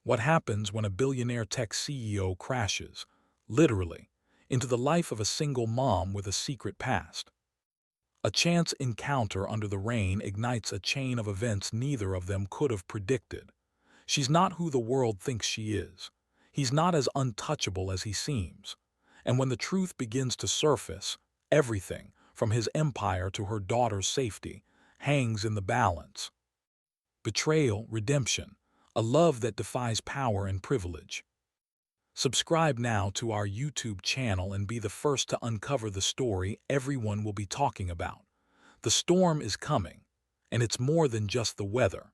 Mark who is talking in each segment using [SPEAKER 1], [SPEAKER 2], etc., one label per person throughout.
[SPEAKER 1] What happens when a billionaire tech CEO crashes, literally, into the life of a single mom with a secret past? A chance encounter under the rain ignites a chain of events neither of them could have predicted. She's not who the world thinks she is. He's not as untouchable as he seems. And when the truth begins to surface, everything, from his empire to her daughter's safety, hangs in the balance. Betrayal, redemption, a love that defies power and privilege. Subscribe now to our YouTube channel and be the first to uncover the story everyone will be talking about. The storm is coming, and it's more than just the weather.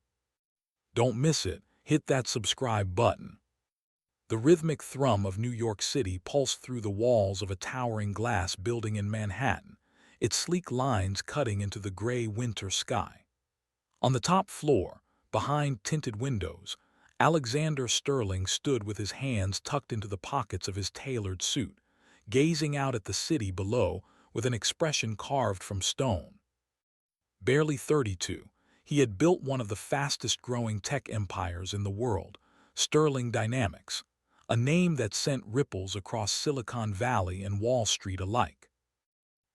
[SPEAKER 1] Don't miss it. Hit that subscribe button. The rhythmic thrum of New York City pulsed through the walls of a towering glass building in Manhattan, its sleek lines cutting into the gray winter sky. On the top floor, behind tinted windows, Alexander Sterling stood with his hands tucked into the pockets of his tailored suit, gazing out at the city below with an expression carved from stone. Barely 32, he had built one of the fastest-growing tech empires in the world, Sterling Dynamics, a name that sent ripples across Silicon Valley and Wall Street alike.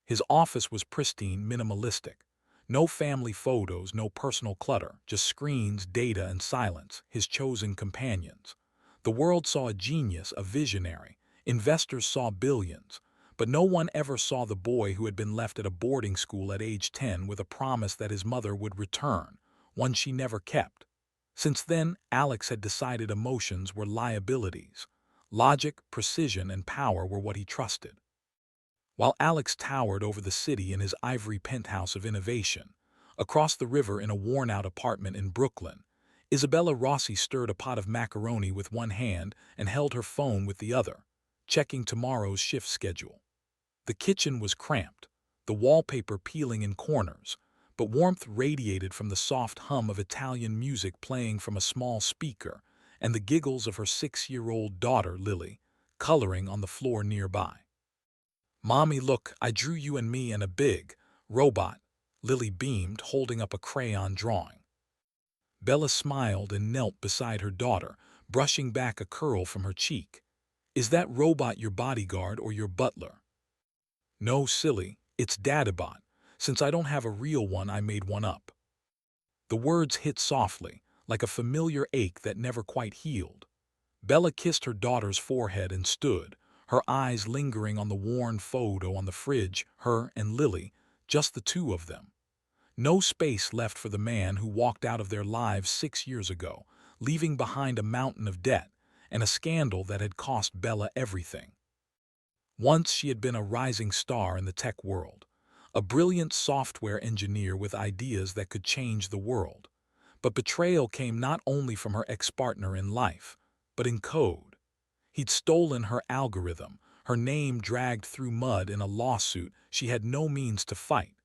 [SPEAKER 1] His office was pristine, minimalistic. No family photos, no personal clutter, just screens, data, and silence, his chosen companions. The world saw a genius, a visionary. Investors saw billions. But no one ever saw the boy who had been left at a boarding school at age 10 with a promise that his mother would return, one she never kept. Since then, Alex had decided emotions were liabilities. Logic, precision, and power were what he trusted. While Alex towered over the city in his ivory penthouse of innovation, across the river in a worn-out apartment in Brooklyn, Isabella Rossi stirred a pot of macaroni with one hand and held her phone with the other, checking tomorrow's shift schedule. The kitchen was cramped, the wallpaper peeling in corners, but warmth radiated from the soft hum of Italian music playing from a small speaker and the giggles of her 6-year-old daughter, Lily, coloring on the floor nearby. "Mommy, look, I drew you and me and a big robot," Lily beamed, holding up a crayon drawing. Bella smiled and knelt beside her daughter, brushing back a curl from her cheek. "Is that robot your bodyguard or your butler?" "No, silly, it's Dadabot. Since I don't have a real one, I made one up." The words hit softly, like a familiar ache that never quite healed. Bella kissed her daughter's forehead and stood, her eyes lingering on the worn photo on the fridge, her and Lily, just the two of them. No space left for the man who walked out of their lives 6 years ago, leaving behind a mountain of debt and a scandal that had cost Bella everything. Once she had been a rising star in the tech world, a brilliant software engineer with ideas that could change the world. But betrayal came not only from her ex-partner in life, but in code. He'd stolen her algorithm, her name dragged through mud in a lawsuit she had no means to fight.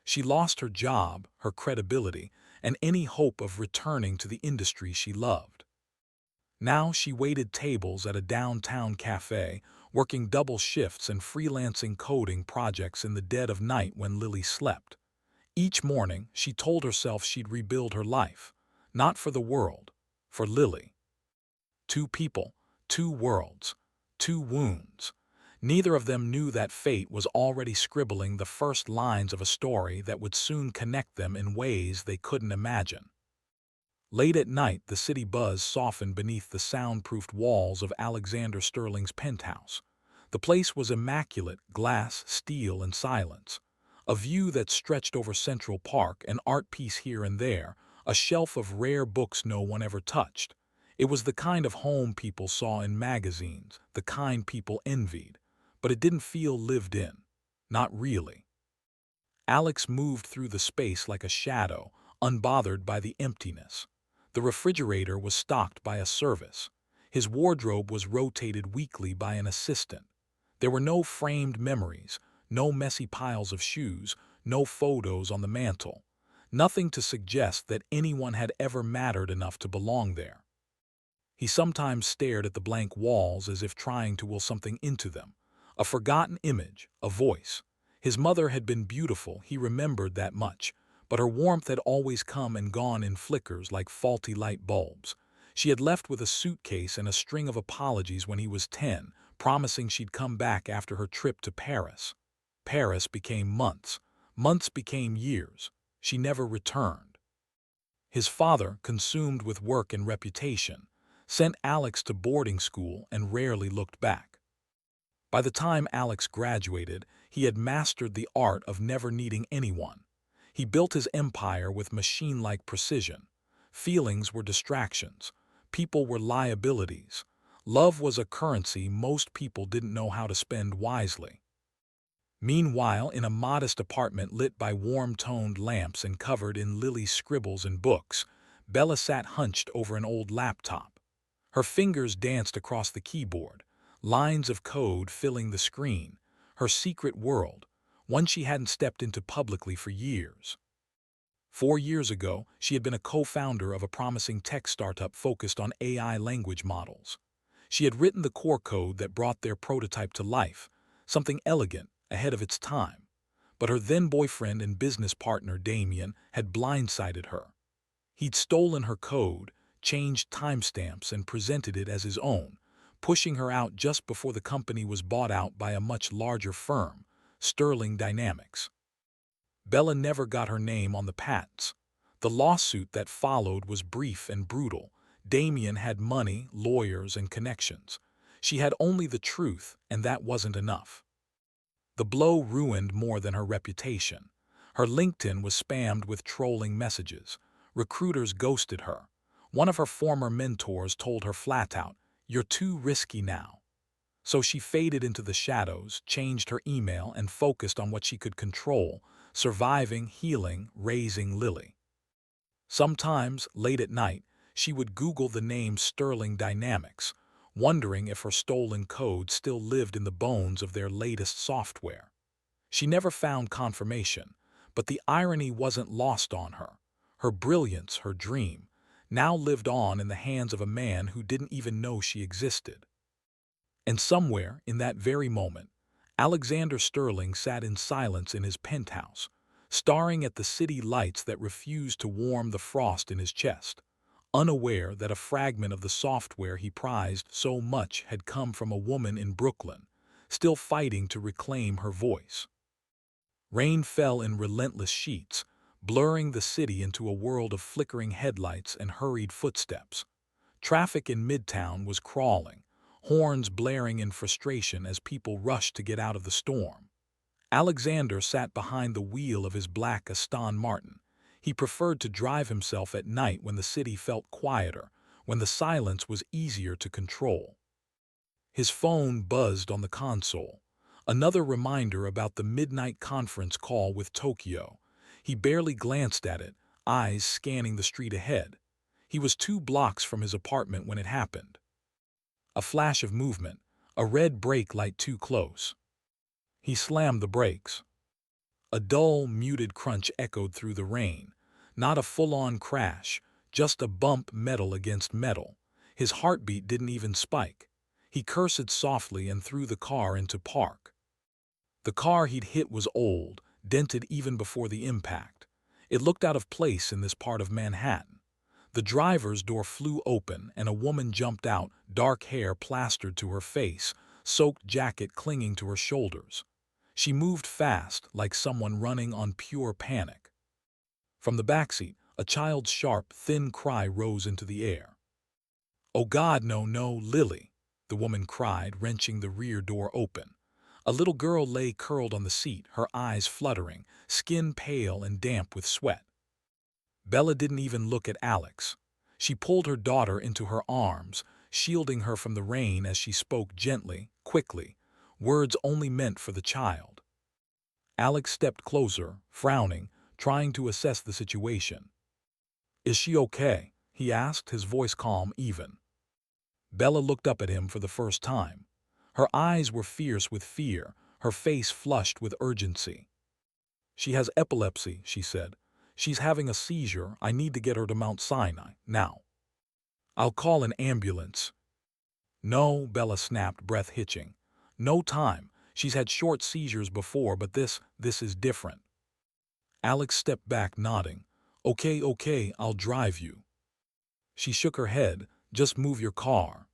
[SPEAKER 1] She lost her job, her credibility, and any hope of returning to the industry she loved. Now she waited tables at a downtown cafe, working double shifts and freelancing coding projects in the dead of night when Lily slept. Each morning, she told herself she'd rebuild her life, not for the world, for Lily. Two people, two worlds, two wounds. Neither of them knew that fate was already scribbling the first lines of a story that would soon connect them in ways they couldn't imagine. Late at night, the city buzz softened beneath the soundproofed walls of Alexander Sterling's penthouse. The place was immaculate, glass, steel, and silence. A view that stretched over Central Park, an art piece here and there, a shelf of rare books no one ever touched. It was the kind of home people saw in magazines, the kind people envied. But it didn't feel lived in. Not really. Alex moved through the space like a shadow, unbothered by the emptiness. The refrigerator was stocked by a service. His wardrobe was rotated weekly by an assistant. There were no framed memories, no messy piles of shoes, no photos on the mantle. Nothing to suggest that anyone had ever mattered enough to belong there. He sometimes stared at the blank walls as if trying to will something into them. A forgotten image, a voice. His mother had been beautiful, he remembered that much, but her warmth had always come and gone in flickers like faulty light bulbs. She had left with a suitcase and a string of apologies when he was 10, promising she'd come back after her trip to Paris. Paris became months. Months became years. She never returned. His father, consumed with work and reputation, sent Alex to boarding school and rarely looked back. By the time Alex graduated, he had mastered the art of never needing anyone. He built his empire with machine-like precision. Feelings were distractions. People were liabilities. Love was a currency most people didn't know how to spend wisely. Meanwhile, in a modest apartment lit by warm-toned lamps and covered in Lily's scribbles and books, Bella sat hunched over an old laptop. Her fingers danced across the keyboard, lines of code filling the screen, her secret world, one she hadn't stepped into publicly for years. 4 years ago, she had been a co-founder of a promising tech startup focused on AI language models. She had written the core code that brought their prototype to life, something elegant, ahead of its time. But her then-boyfriend and business partner Damien had blindsided her. He'd stolen her code, changed timestamps, and presented it as his own, pushing her out just before the company was bought out by a much larger firm, Sterling Dynamics. Bella never got her name on the patents. The lawsuit that followed was brief and brutal. Damien had money, lawyers, and connections. She had only the truth, and that wasn't enough. The blow ruined more than her reputation. Her LinkedIn was spammed with trolling messages. Recruiters ghosted her. One of her former mentors told her flat out, "You're too risky now." So she faded into the shadows, changed her email, and focused on what she could control: surviving, healing, raising Lily. Sometimes, late at night, she would Google the name Sterling Dynamics, wondering if her stolen code still lived in the bones of their latest software. She never found confirmation, but the irony wasn't lost on her. Her brilliance, her dream, now lived on in the hands of a man who didn't even know she existed. And somewhere, in that very moment, Alexander Sterling sat in silence in his penthouse, staring at the city lights that refused to warm the frost in his chest, unaware that a fragment of the software he prized so much had come from a woman in Brooklyn, still fighting to reclaim her voice. Rain fell in relentless sheets, blurring the city into a world of flickering headlights and hurried footsteps. Traffic in Midtown was crawling, horns blaring in frustration as people rushed to get out of the storm. Alexander sat behind the wheel of his black Aston Martin. He preferred to drive himself at night when the city felt quieter, when the silence was easier to control. His phone buzzed on the console, another reminder about the midnight conference call with Tokyo. He barely glanced at it, eyes scanning the street ahead. He was 2 blocks from his apartment when it happened. A flash of movement, a red brake light too close. He slammed the brakes. A dull, muted crunch echoed through the rain. Not a full-on crash, just a bump, metal against metal. His heartbeat didn't even spike. He cursed softly and threw the car into park. The car he'd hit was old, dented even before the impact. It looked out of place in this part of Manhattan. The driver's door flew open and a woman jumped out, dark hair plastered to her face, soaked jacket clinging to her shoulders. She moved fast, like someone running on pure panic. From the backseat, a child's sharp, thin cry rose into the air. "Oh God, no, no, Lily," the woman cried, wrenching the rear door open. A little girl lay curled on the seat, her eyes fluttering, skin pale and damp with sweat. Bella didn't even look at Alex. She pulled her daughter into her arms, shielding her from the rain as she spoke gently, quickly, words only meant for the child. Alex stepped closer, frowning, trying to assess the situation. "Is she okay?" he asked, his voice calm, even. Bella looked up at him for the first time. Her eyes were fierce with fear, her face flushed with urgency. "She has epilepsy," she said. "She's having a seizure. I need to get her to Mount Sinai, now." "I'll call an ambulance." "No," Bella snapped, breath hitching. "No time. She's had short seizures before, but this is different." Alex stepped back, nodding. "Okay, okay, I'll drive you." She shook her head, Just move your car.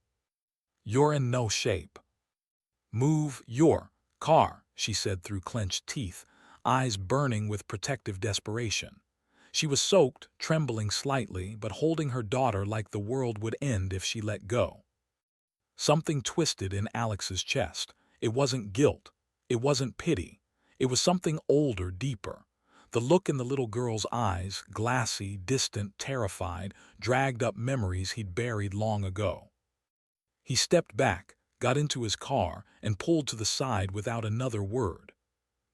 [SPEAKER 1] You're in no shape. Move your car, she said through clenched teeth, eyes burning with protective desperation. She was soaked, trembling slightly, but holding her daughter like the world would end if she let go. Something twisted in Alex's chest. It wasn't guilt. It wasn't pity. It was something older, deeper. The look in the little girl's eyes, glassy, distant, terrified, dragged up memories he'd buried long ago. He stepped back, got into his car, and pulled to the side without another word.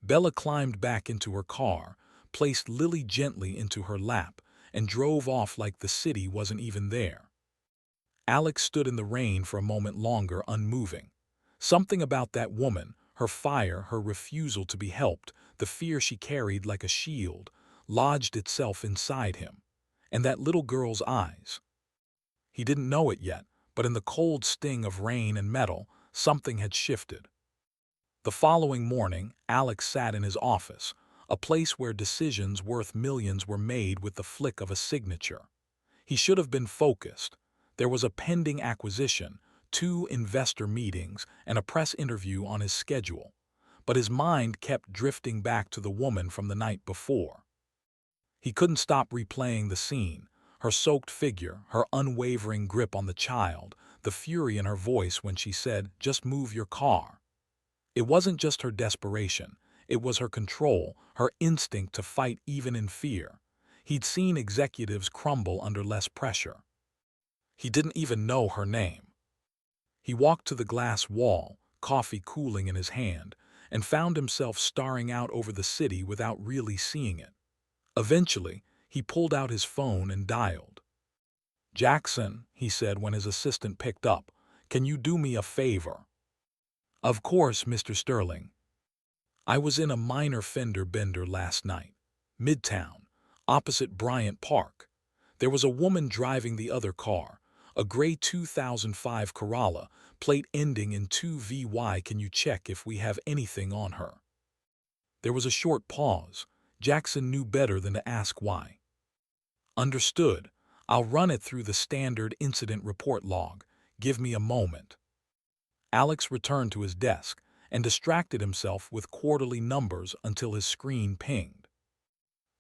[SPEAKER 1] Bella climbed back into her car, placed Lily gently into her lap, and drove off like the city wasn't even there. Alex stood in the rain for a moment longer, unmoving. Something about that woman, her fire, her refusal to be helped, the fear she carried like a shield, lodged itself inside him. And that little girl's eyes. He didn't know it yet, but in the cold sting of rain and metal, something had shifted. The following morning, Alex sat in his office, a place where decisions worth millions were made with the flick of a signature. He should have been focused. There was a pending acquisition, 2 investor meetings, and a press interview on his schedule. But his mind kept drifting back to the woman from the night before. He couldn't stop replaying the scene, her soaked figure, her unwavering grip on the child, the fury in her voice when she said, "Just move your car." It wasn't just her desperation, it was her control, her instinct to fight even in fear. He'd seen executives crumble under less pressure. He didn't even know her name. He walked to the glass wall, coffee cooling in his hand, and found himself staring out over the city without really seeing it. Eventually, he pulled out his phone and dialed. "Jackson," he said when his assistant picked up, "can you do me a favor?" "Of course, Mr. Sterling." "I was in a minor fender bender last night. Midtown, opposite Bryant Park. There was a woman driving the other car, a gray 2005 Corolla, plate ending in 2VY. Can you check if we have anything on her?" There was a short pause. Jackson knew better than to ask why. "Understood. I'll run it through the standard incident report log. Give me a moment." Alex returned to his desk and distracted himself with quarterly numbers until his screen pinged.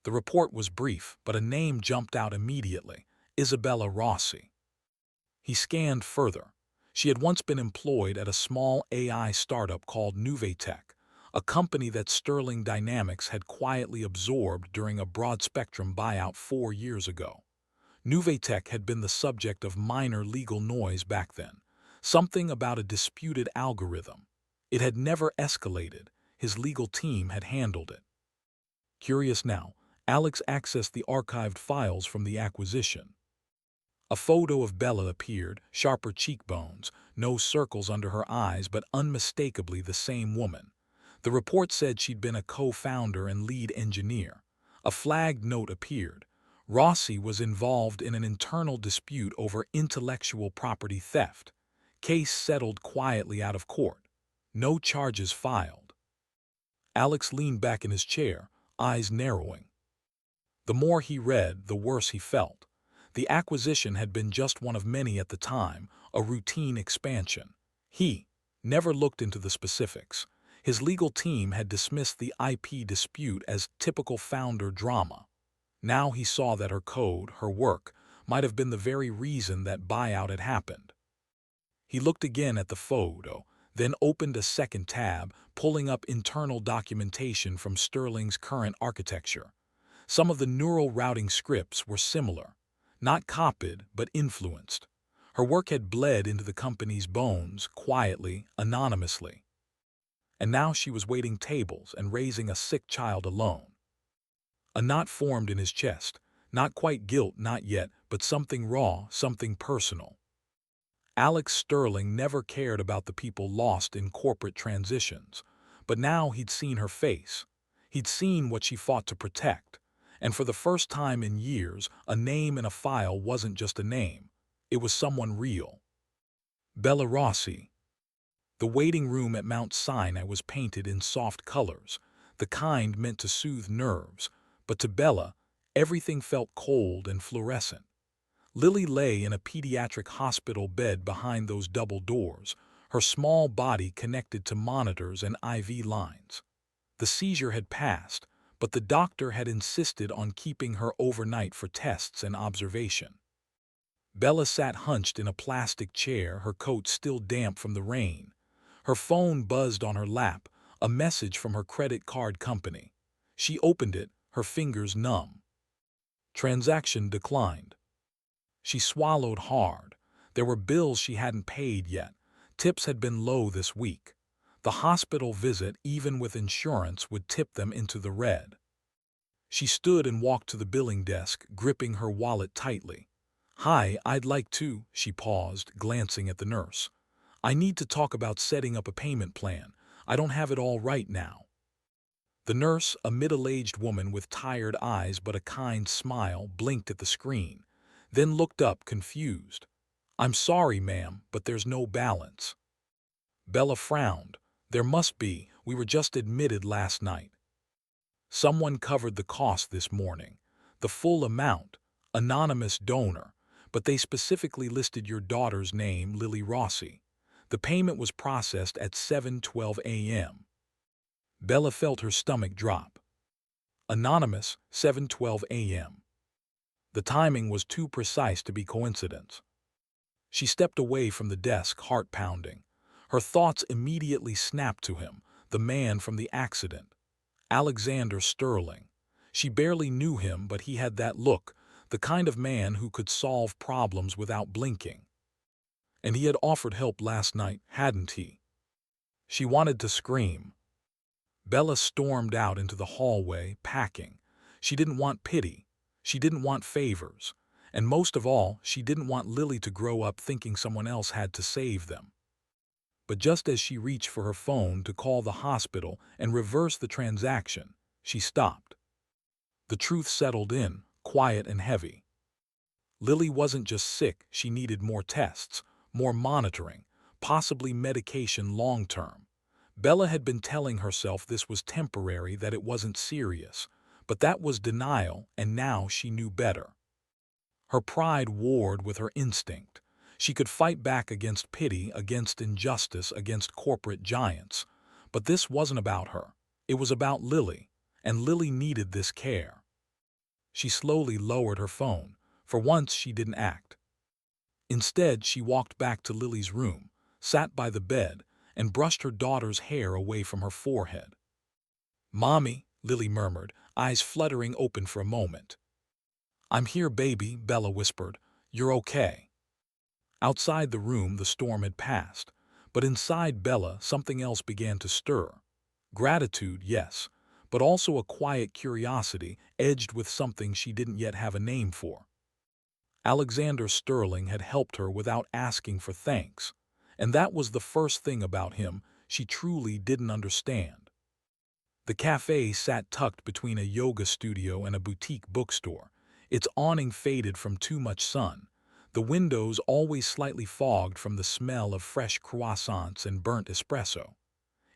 [SPEAKER 1] The report was brief, but a name jumped out immediately: Isabella Rossi. He scanned further. She had once been employed at a small AI startup called Nuvatech, a company that Sterling Dynamics had quietly absorbed during a broad-spectrum buyout 4 years ago. Nuvatech had been the subject of minor legal noise back then, something about a disputed algorithm. It had never escalated. His legal team had handled it. Curious now, Alex accessed the archived files from the acquisition. A photo of Bella appeared, sharper cheekbones, no circles under her eyes, but unmistakably the same woman. The report said she'd been a co-founder and lead engineer. A flagged note appeared. Rossi was involved in an internal dispute over intellectual property theft. Case settled quietly out of court. No charges filed. Alex leaned back in his chair, eyes narrowing. The more he read, the worse he felt. The acquisition had been just one of many at the time, a routine expansion. He never looked into the specifics. His legal team had dismissed the IP dispute as typical founder drama. Now he saw that her code, her work, might have been the very reason that buyout had happened. He looked again at the photo, then opened a second tab, pulling up internal documentation from Sterling's current architecture. Some of the neural routing scripts were similar, not copied but influenced. Her work had bled into the company's bones, quietly, anonymously. And now she was waiting tables and raising a sick child alone. A knot formed in his chest, not quite guilt, not yet, but something raw, something personal. Alex Sterling never cared about the people lost in corporate transitions, but now he'd seen her face. He'd seen what she fought to protect, and for the first time in years, a name in a file wasn't just a name. It was someone real. Bella Rossi. The waiting room at Mount Sinai was painted in soft colors, the kind meant to soothe nerves, but to Bella, everything felt cold and fluorescent. Lily lay in a pediatric hospital bed behind those double doors, her small body connected to monitors and IV lines. The seizure had passed, but the doctor had insisted on keeping her overnight for tests and observation. Bella sat hunched in a plastic chair, her coat still damp from the rain. Her phone buzzed on her lap, a message from her credit card company. She opened it, her fingers numb. Transaction declined. She swallowed hard. There were bills she hadn't paid yet. Tips had been low this week. The hospital visit, even with insurance, would tip them into the red. She stood and walked to the billing desk, gripping her wallet tightly. "Hi, I'd like to," she paused, glancing at the nurse. "I need to talk about setting up a payment plan. I don't have it all right now." The nurse, a middle-aged woman with tired eyes but a kind smile, blinked at the screen, then looked up, confused. "I'm sorry, ma'am, but there's no balance." Bella frowned. "There must be. We were just admitted last night." "Someone covered the cost this morning. The full amount. Anonymous donor. But they specifically listed your daughter's name, Lily Rossi. The payment was processed at 7:12 a.m. Bella felt her stomach drop. Anonymous, 7:12 a.m. The timing was too precise to be coincidence. She stepped away from the desk, heart pounding. Her thoughts immediately snapped to him, the man from the accident. Alexander Sterling. She barely knew him, but he had that look, the kind of man who could solve problems without blinking. And he had offered help last night, hadn't he? She wanted to scream. Bella stormed out into the hallway, packing. She didn't want pity. She didn't want favors. And most of all, she didn't want Lily to grow up thinking someone else had to save them. But just as she reached for her phone to call the hospital and reverse the transaction, she stopped. The truth settled in, quiet and heavy. Lily wasn't just sick, she needed more tests, more monitoring, possibly medication long-term. Bella had been telling herself this was temporary, that it wasn't serious, but that was denial, and now she knew better. Her pride warred with her instinct. She could fight back against pity, against injustice, against corporate giants. But this wasn't about her. It was about Lily, and Lily needed this care. She slowly lowered her phone. For once, she didn't act. Instead, she walked back to Lily's room, sat by the bed, and brushed her daughter's hair away from her forehead. "Mommy," Lily murmured, eyes fluttering open for a moment. "I'm here, baby," Bella whispered. "You're okay." Outside the room, the storm had passed, but inside Bella, something else began to stir. Gratitude, yes, but also a quiet curiosity, edged with something she didn't yet have a name for. Alexander Sterling had helped her without asking for thanks, and that was the first thing about him she truly didn't understand. The cafe sat tucked between a yoga studio and a boutique bookstore, its awning faded from too much sun, the windows always slightly fogged from the smell of fresh croissants and burnt espresso.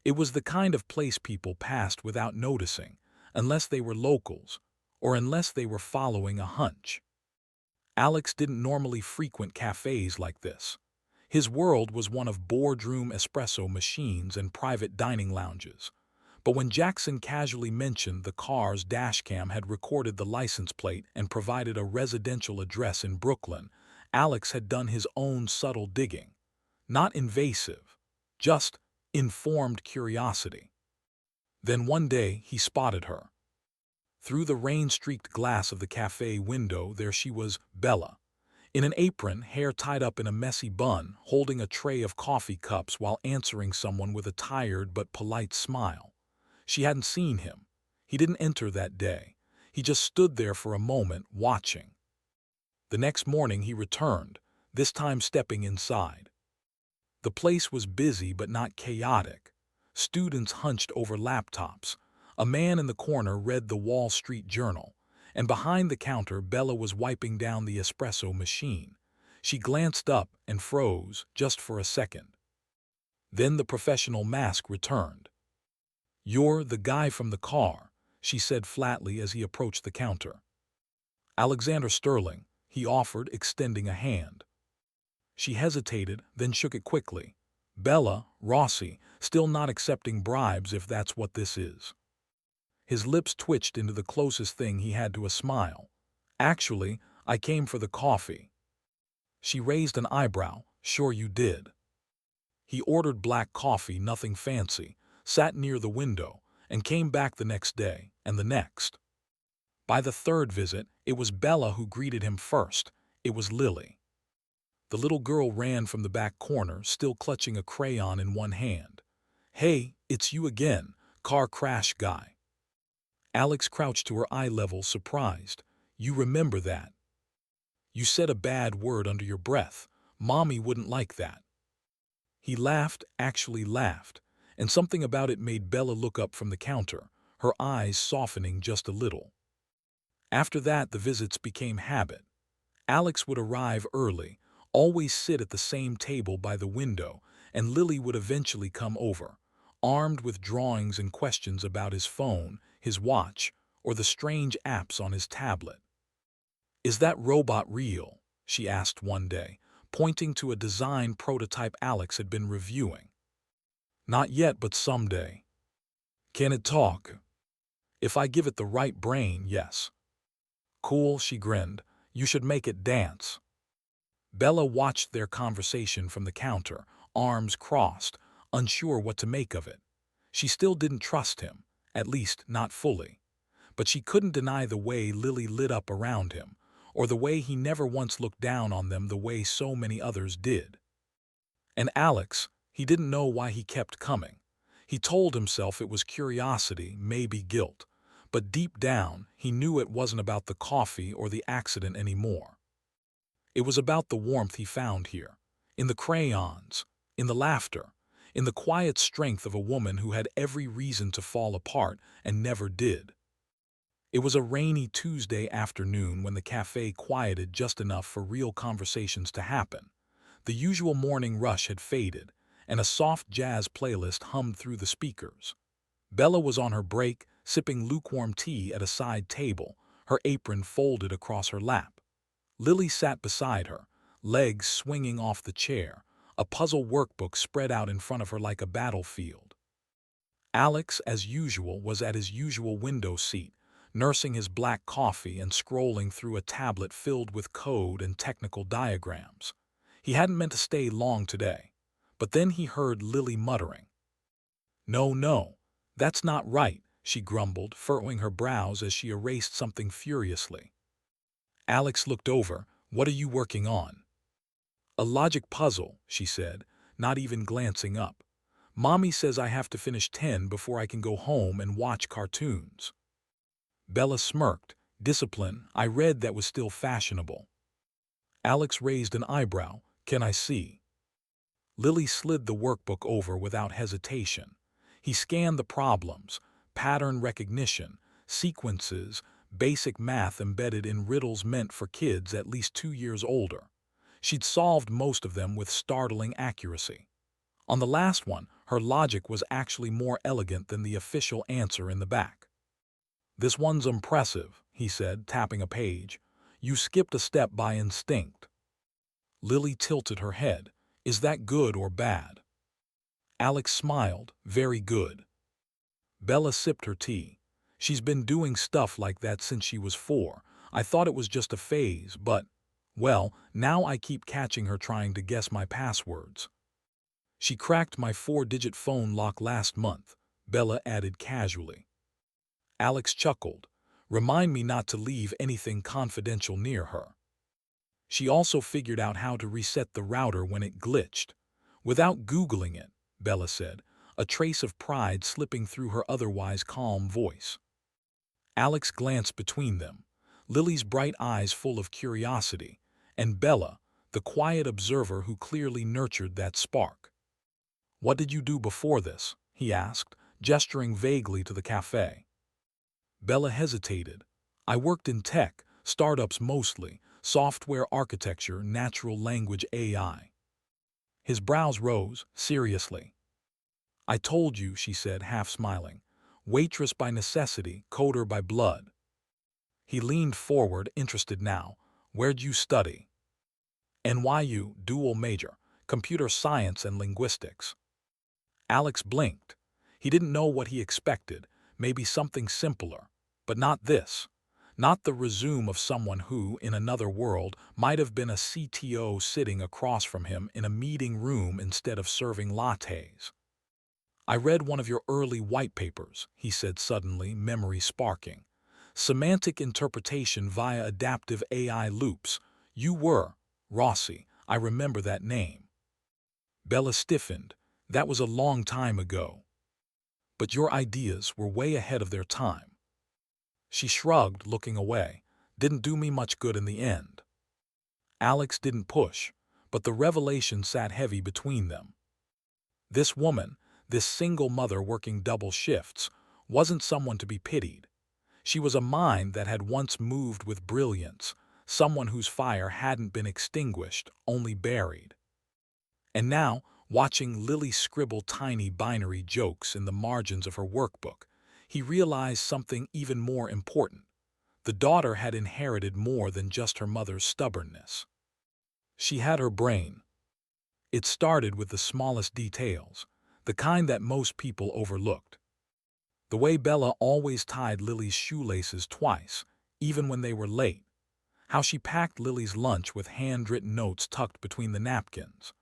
[SPEAKER 1] It was the kind of place people passed without noticing, unless they were locals, or unless they were following a hunch. Alex didn't normally frequent cafes like this. His world was one of boardroom espresso machines and private dining lounges. But when Jackson casually mentioned the car's dashcam had recorded the license plate and provided a residential address in Brooklyn, Alex had done his own subtle digging. Not invasive, just informed curiosity. Then one day he spotted her. Through the rain-streaked glass of the cafe window, there she was, Bella. In an apron, hair tied up in a messy bun, holding a tray of coffee cups while answering someone with a tired but polite smile. She hadn't seen him. He didn't enter that day. He just stood there for a moment, watching. The next morning he returned, this time stepping inside. The place was busy but not chaotic. Students hunched over laptops. A man in the corner read the Wall Street Journal, and behind the counter Bella was wiping down the espresso machine. She glanced up and froze, just for a second. Then the professional mask returned. "You're the guy from the car," she said flatly as he approached the counter. "Alexander Sterling," he offered, extending a hand. She hesitated, then shook it quickly. Bella, Rossi, still not accepting bribes if that's what this is. His lips twitched into the closest thing he had to a smile. Actually, I came for the coffee. She raised an eyebrow. Sure you did. He ordered black coffee, nothing fancy, sat near the window, and came back the next day, and the next. By the third visit, it was Bella who greeted him first. It was Lily. The little girl ran from the back corner, still clutching a crayon in one hand. Hey, it's you again, car crash guy. Alex crouched to her eye level, surprised. You remember that? You said a bad word under your breath. Mommy wouldn't like that. He laughed, actually laughed, and something about it made Bella look up from the counter, her eyes softening just a little. After that, the visits became habit. Alex would arrive early, always sit at the same table by the window, and Lily would eventually come over, armed with drawings and questions about his phone, his watch, or the strange apps on his tablet. Is that robot real? She asked one day, pointing to a design prototype Alex had been reviewing. Not yet, but someday. Can it talk? If I give it the right brain, yes. Cool, she grinned. You should make it dance. Bella watched their conversation from the counter, arms crossed, unsure what to make of it. She still didn't trust him, at least not fully. But she couldn't deny the way Lily lit up around him, or the way he never once looked down on them the way so many others did. And Alex, he didn't know why he kept coming. He told himself it was curiosity, maybe guilt. But deep down, he knew it wasn't about the coffee or the accident anymore. It was about the warmth he found here, in the crayons, in the laughter, in the quiet strength of a woman who had every reason to fall apart and never did. It was a rainy Tuesday afternoon when the cafe quieted just enough for real conversations to happen. The usual morning rush had faded, and a soft jazz playlist hummed through the speakers. Bella was on her break, sipping lukewarm tea at a side table, her apron folded across her lap. Lily sat beside her, legs swinging off the chair, a puzzle workbook spread out in front of her like a battlefield. Alex, as usual, was at his usual window seat, nursing his black coffee and scrolling through a tablet filled with code and technical diagrams. He hadn't meant to stay long today, but then he heard Lily muttering. No, no, that's not right, she grumbled, furrowing her brows as she erased something furiously. Alex looked over. What are you working on? A logic puzzle, she said, not even glancing up. Mommy says I have to finish 10 before I can go home and watch cartoons. Bella smirked. Discipline, I read that was still fashionable. Alex raised an eyebrow. Can I see? Lily slid the workbook over without hesitation. He scanned the problems, pattern recognition, sequences, basic math embedded in riddles meant for kids at least 2 years older. She'd solved most of them with startling accuracy. On the last one, her logic was actually more elegant than the official answer in the back. This one's impressive, he said, tapping a page. You skipped a step by instinct. Lily tilted her head. Is that good or bad? Alex smiled. Very good. Bella sipped her tea. She's been doing stuff like that since she was 4. I thought it was just a phase, but, well, now I keep catching her trying to guess my passwords. She cracked my 4-digit phone lock last month, Bella added casually. Alex chuckled. Remind me not to leave anything confidential near her. She also figured out how to reset the router when it glitched. Without Googling it, Bella said, a trace of pride slipping through her otherwise calm voice. Alex glanced between them, Lily's bright eyes full of curiosity, and Bella, the quiet observer who clearly nurtured that spark. What did you do before this? He asked, gesturing vaguely to the cafe. Bella hesitated. I worked in tech, startups mostly, software architecture, natural language AI. His brows rose, seriously. I told you, she said, half smiling. Waitress by necessity, coder by blood. He leaned forward, interested now. Where'd you study? NYU, dual major, computer science and linguistics. Alex blinked. He didn't know what he expected, maybe something simpler, but not this. Not the resume of someone who, in another world, might have been a CTO sitting across from him in a meeting room instead of serving lattes. I read one of your early white papers, he said suddenly, memory sparking. Semantic interpretation via adaptive AI loops. You were, Rossi, I remember that name. Bella stiffened. That was a long time ago. But your ideas were way ahead of their time. She shrugged, looking away. Didn't do me much good in the end. Alex didn't push, but the revelation sat heavy between them. This woman, this single mother working double shifts, wasn't someone to be pitied. She was a mind that had once moved with brilliance, someone whose fire hadn't been extinguished, only buried. And now, watching Lily scribble tiny binary jokes in the margins of her workbook, he realized something even more important. The daughter had inherited more than just her mother's stubbornness. She had her brain. It started with the smallest details, the kind that most people overlooked. The way Bella always tied Lily's shoelaces twice, even when they were late. How she packed Lily's lunch with handwritten notes tucked between the napkins.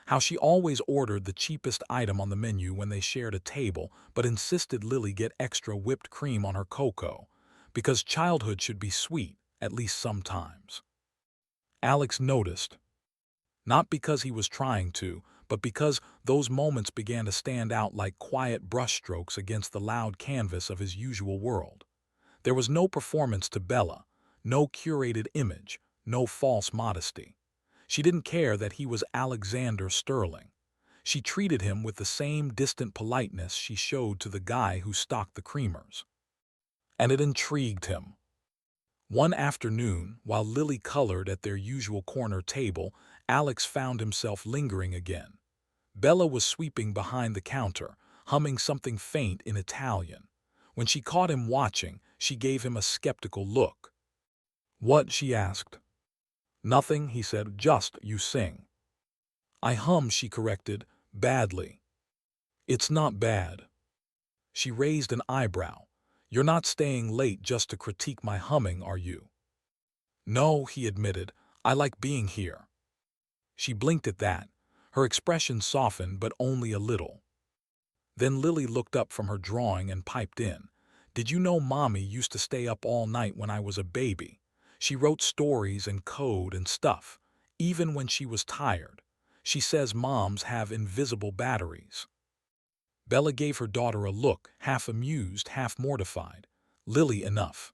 [SPEAKER 1] How she always ordered the cheapest item on the menu when they shared a table but insisted Lily get extra whipped cream on her cocoa, because childhood should be sweet, at least sometimes. Alex noticed, not because he was trying to, but because those moments began to stand out like quiet brushstrokes against the loud canvas of his usual world. There was no performance to Bella, no curated image, no false modesty. She didn't care that he was Alexander Sterling. She treated him with the same distant politeness she showed to the guy who stocked the creamers. And it intrigued him. One afternoon, while Lily colored at their usual corner table, Alex found himself lingering again. Bella was sweeping behind the counter, humming something faint in Italian. When she caught him watching, she gave him a skeptical look. What? She asked. Nothing, he said, just you sing. I hum, she corrected, badly. It's not bad. She raised an eyebrow. You're not staying late just to critique my humming, are you? No, he admitted, I like being here. She blinked at that. Her expression softened, but only a little. Then Lily looked up from her drawing and piped in. Did you know Mommy used to stay up all night when I was a baby? She wrote stories and code and stuff, even when she was tired. She says moms have invisible batteries. Bella gave her daughter a look, half amused, half mortified. Lily, enough.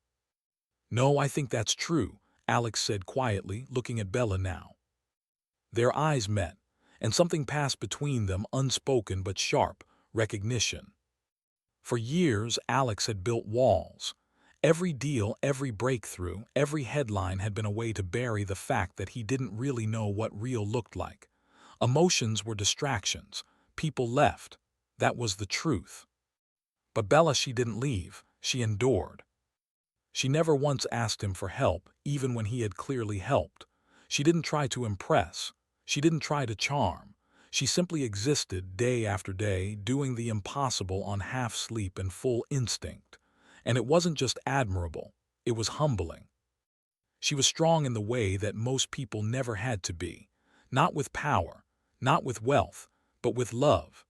[SPEAKER 1] No, I think that's true, Alex said quietly, looking at Bella now. Their eyes met, and something passed between them, unspoken but sharp, recognition. For years, Alex had built walls. Every deal, every breakthrough, every headline had been a way to bury the fact that he didn't really know what real looked like. Emotions were distractions. People left. That was the truth. But Bella, she didn't leave. She endured. She never once asked him for help, even when he had clearly helped. She didn't try to impress. She didn't try to charm. She simply existed day after day, doing the impossible on half sleep and full instinct. And it wasn't just admirable, it was humbling. She was strong in the way that most people never had to be. Not with power, not with wealth, but with love.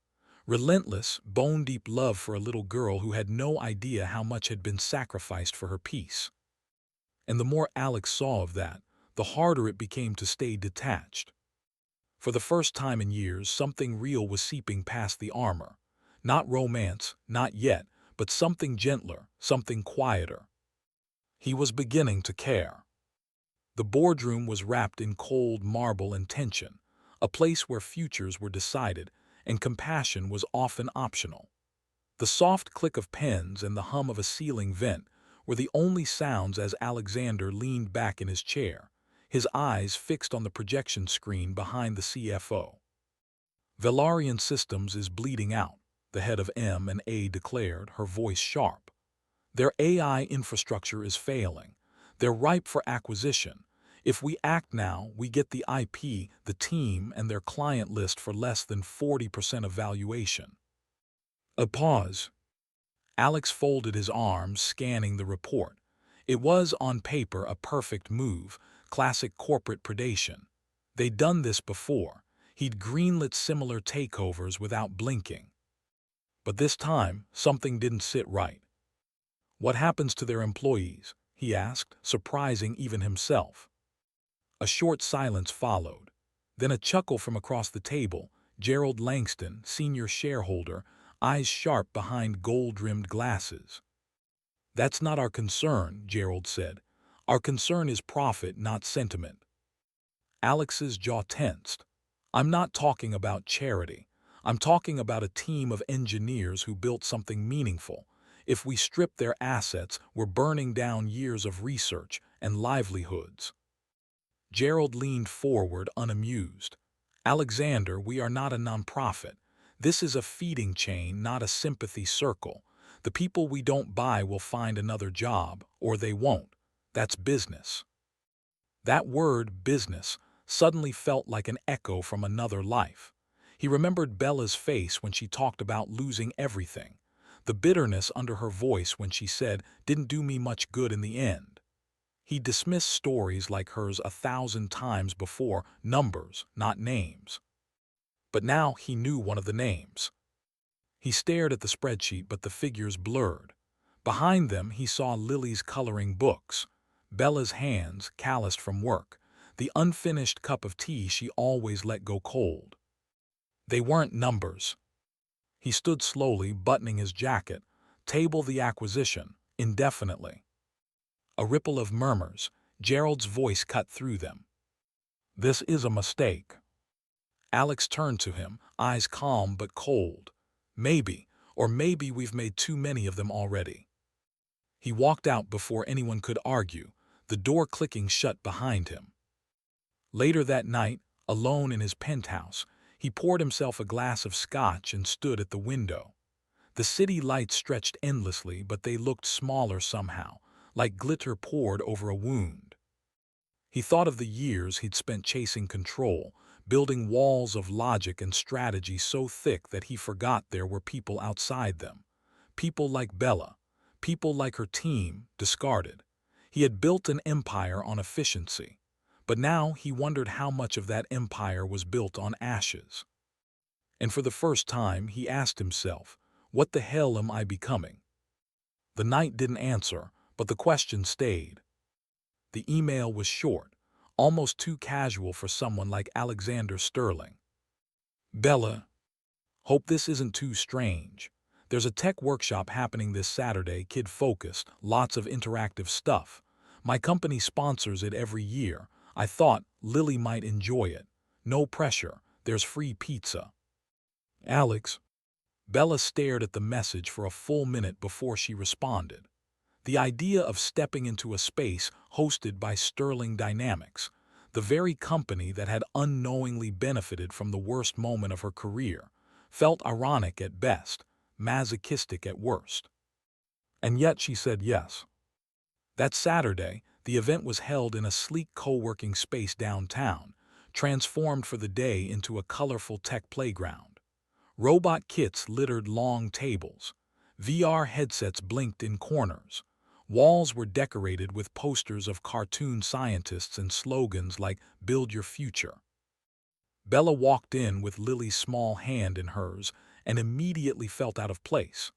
[SPEAKER 1] Relentless, bone-deep love for a little girl who had no idea how much had been sacrificed for her peace. And the more Alex saw of that, the harder it became to stay detached. For the first time in years, something real was seeping past the armor. Not romance, not yet, but something gentler, something quieter. He was beginning to care. The boardroom was wrapped in cold marble and tension, a place where futures were decided, and compassion was often optional. The soft click of pens and the hum of a ceiling vent were the only sounds as Alexander leaned back in his chair, his eyes fixed on the projection screen behind the CFO. Valarian Systems is bleeding out, the head of M&A declared, her voice sharp. Their AI infrastructure is failing. They're ripe for acquisition. If we act now, we get the IP, the team, and their client list for less than 40% of valuation. A pause. Alex folded his arms, scanning the report. It was, on paper, a perfect move, classic corporate predation. They'd done this before. He'd greenlit similar takeovers without blinking. But this time, something didn't sit right. What happens to their employees? He asked, surprising even himself. A short silence followed. Then a chuckle from across the table. Gerald Langston, senior shareholder, eyes sharp behind gold-rimmed glasses. "That's not our concern," Gerald said. "Our concern is profit, not sentiment." Alex's jaw tensed. "I'm not talking about charity. I'm talking about a team of engineers who built something meaningful. If we strip their assets, we're burning down years of research and livelihoods." Gerald leaned forward, unamused. "Alexander, we are not a nonprofit. This is a feeding chain, not a sympathy circle. The people we don't buy will find another job, or they won't. That's business." That word, business, suddenly felt like an echo from another life. He remembered Bella's face when she talked about losing everything, the bitterness under her voice when she said, "Didn't do me much good in the end." He dismissed stories like hers 1,000 times before, numbers, not names. But now he knew one of the names. He stared at the spreadsheet, but the figures blurred. Behind them he saw Lily's coloring books, Bella's hands calloused from work, the unfinished cup of tea she always let go cold. They weren't numbers. He stood slowly, buttoning his jacket. "Table the acquisition, indefinitely." A ripple of murmurs. Gerald's voice cut through them. "This is a mistake." Alex turned to him, eyes calm but cold. "Maybe, or maybe we've made too many of them already." He walked out before anyone could argue, the door clicking shut behind him. Later that night, alone in his penthouse, he poured himself a glass of scotch and stood at the window. The city lights stretched endlessly, but they looked smaller somehow, like glitter poured over a wound. He thought of the years he'd spent chasing control, building walls of logic and strategy so thick that he forgot there were people outside them. People like Bella, people like her team, discarded. He had built an empire on efficiency, but now he wondered how much of that empire was built on ashes. And for the first time, he asked himself, "What the hell am I becoming?" The night didn't answer, but the question stayed. The email was short, almost too casual for someone like Alexander Sterling. "Bella, hope this isn't too strange. There's a tech workshop happening this Saturday, kid-focused, lots of interactive stuff. My company sponsors it every year. I thought Lily might enjoy it. No pressure, there's free pizza." "Alex." Bella stared at the message for a full minute before she responded. The idea of stepping into a space hosted by Sterling Dynamics, the very company that had unknowingly benefited from the worst moment of her career, felt ironic at best, masochistic at worst. And yet she said yes. That Saturday, the event was held in a sleek co-working space downtown, transformed for the day into a colorful tech playground. Robot kits littered long tables. VR headsets blinked in corners. Walls were decorated with posters of cartoon scientists and slogans like "Build Your Future." Bella walked in with Lily's small hand in hers and immediately felt out of place.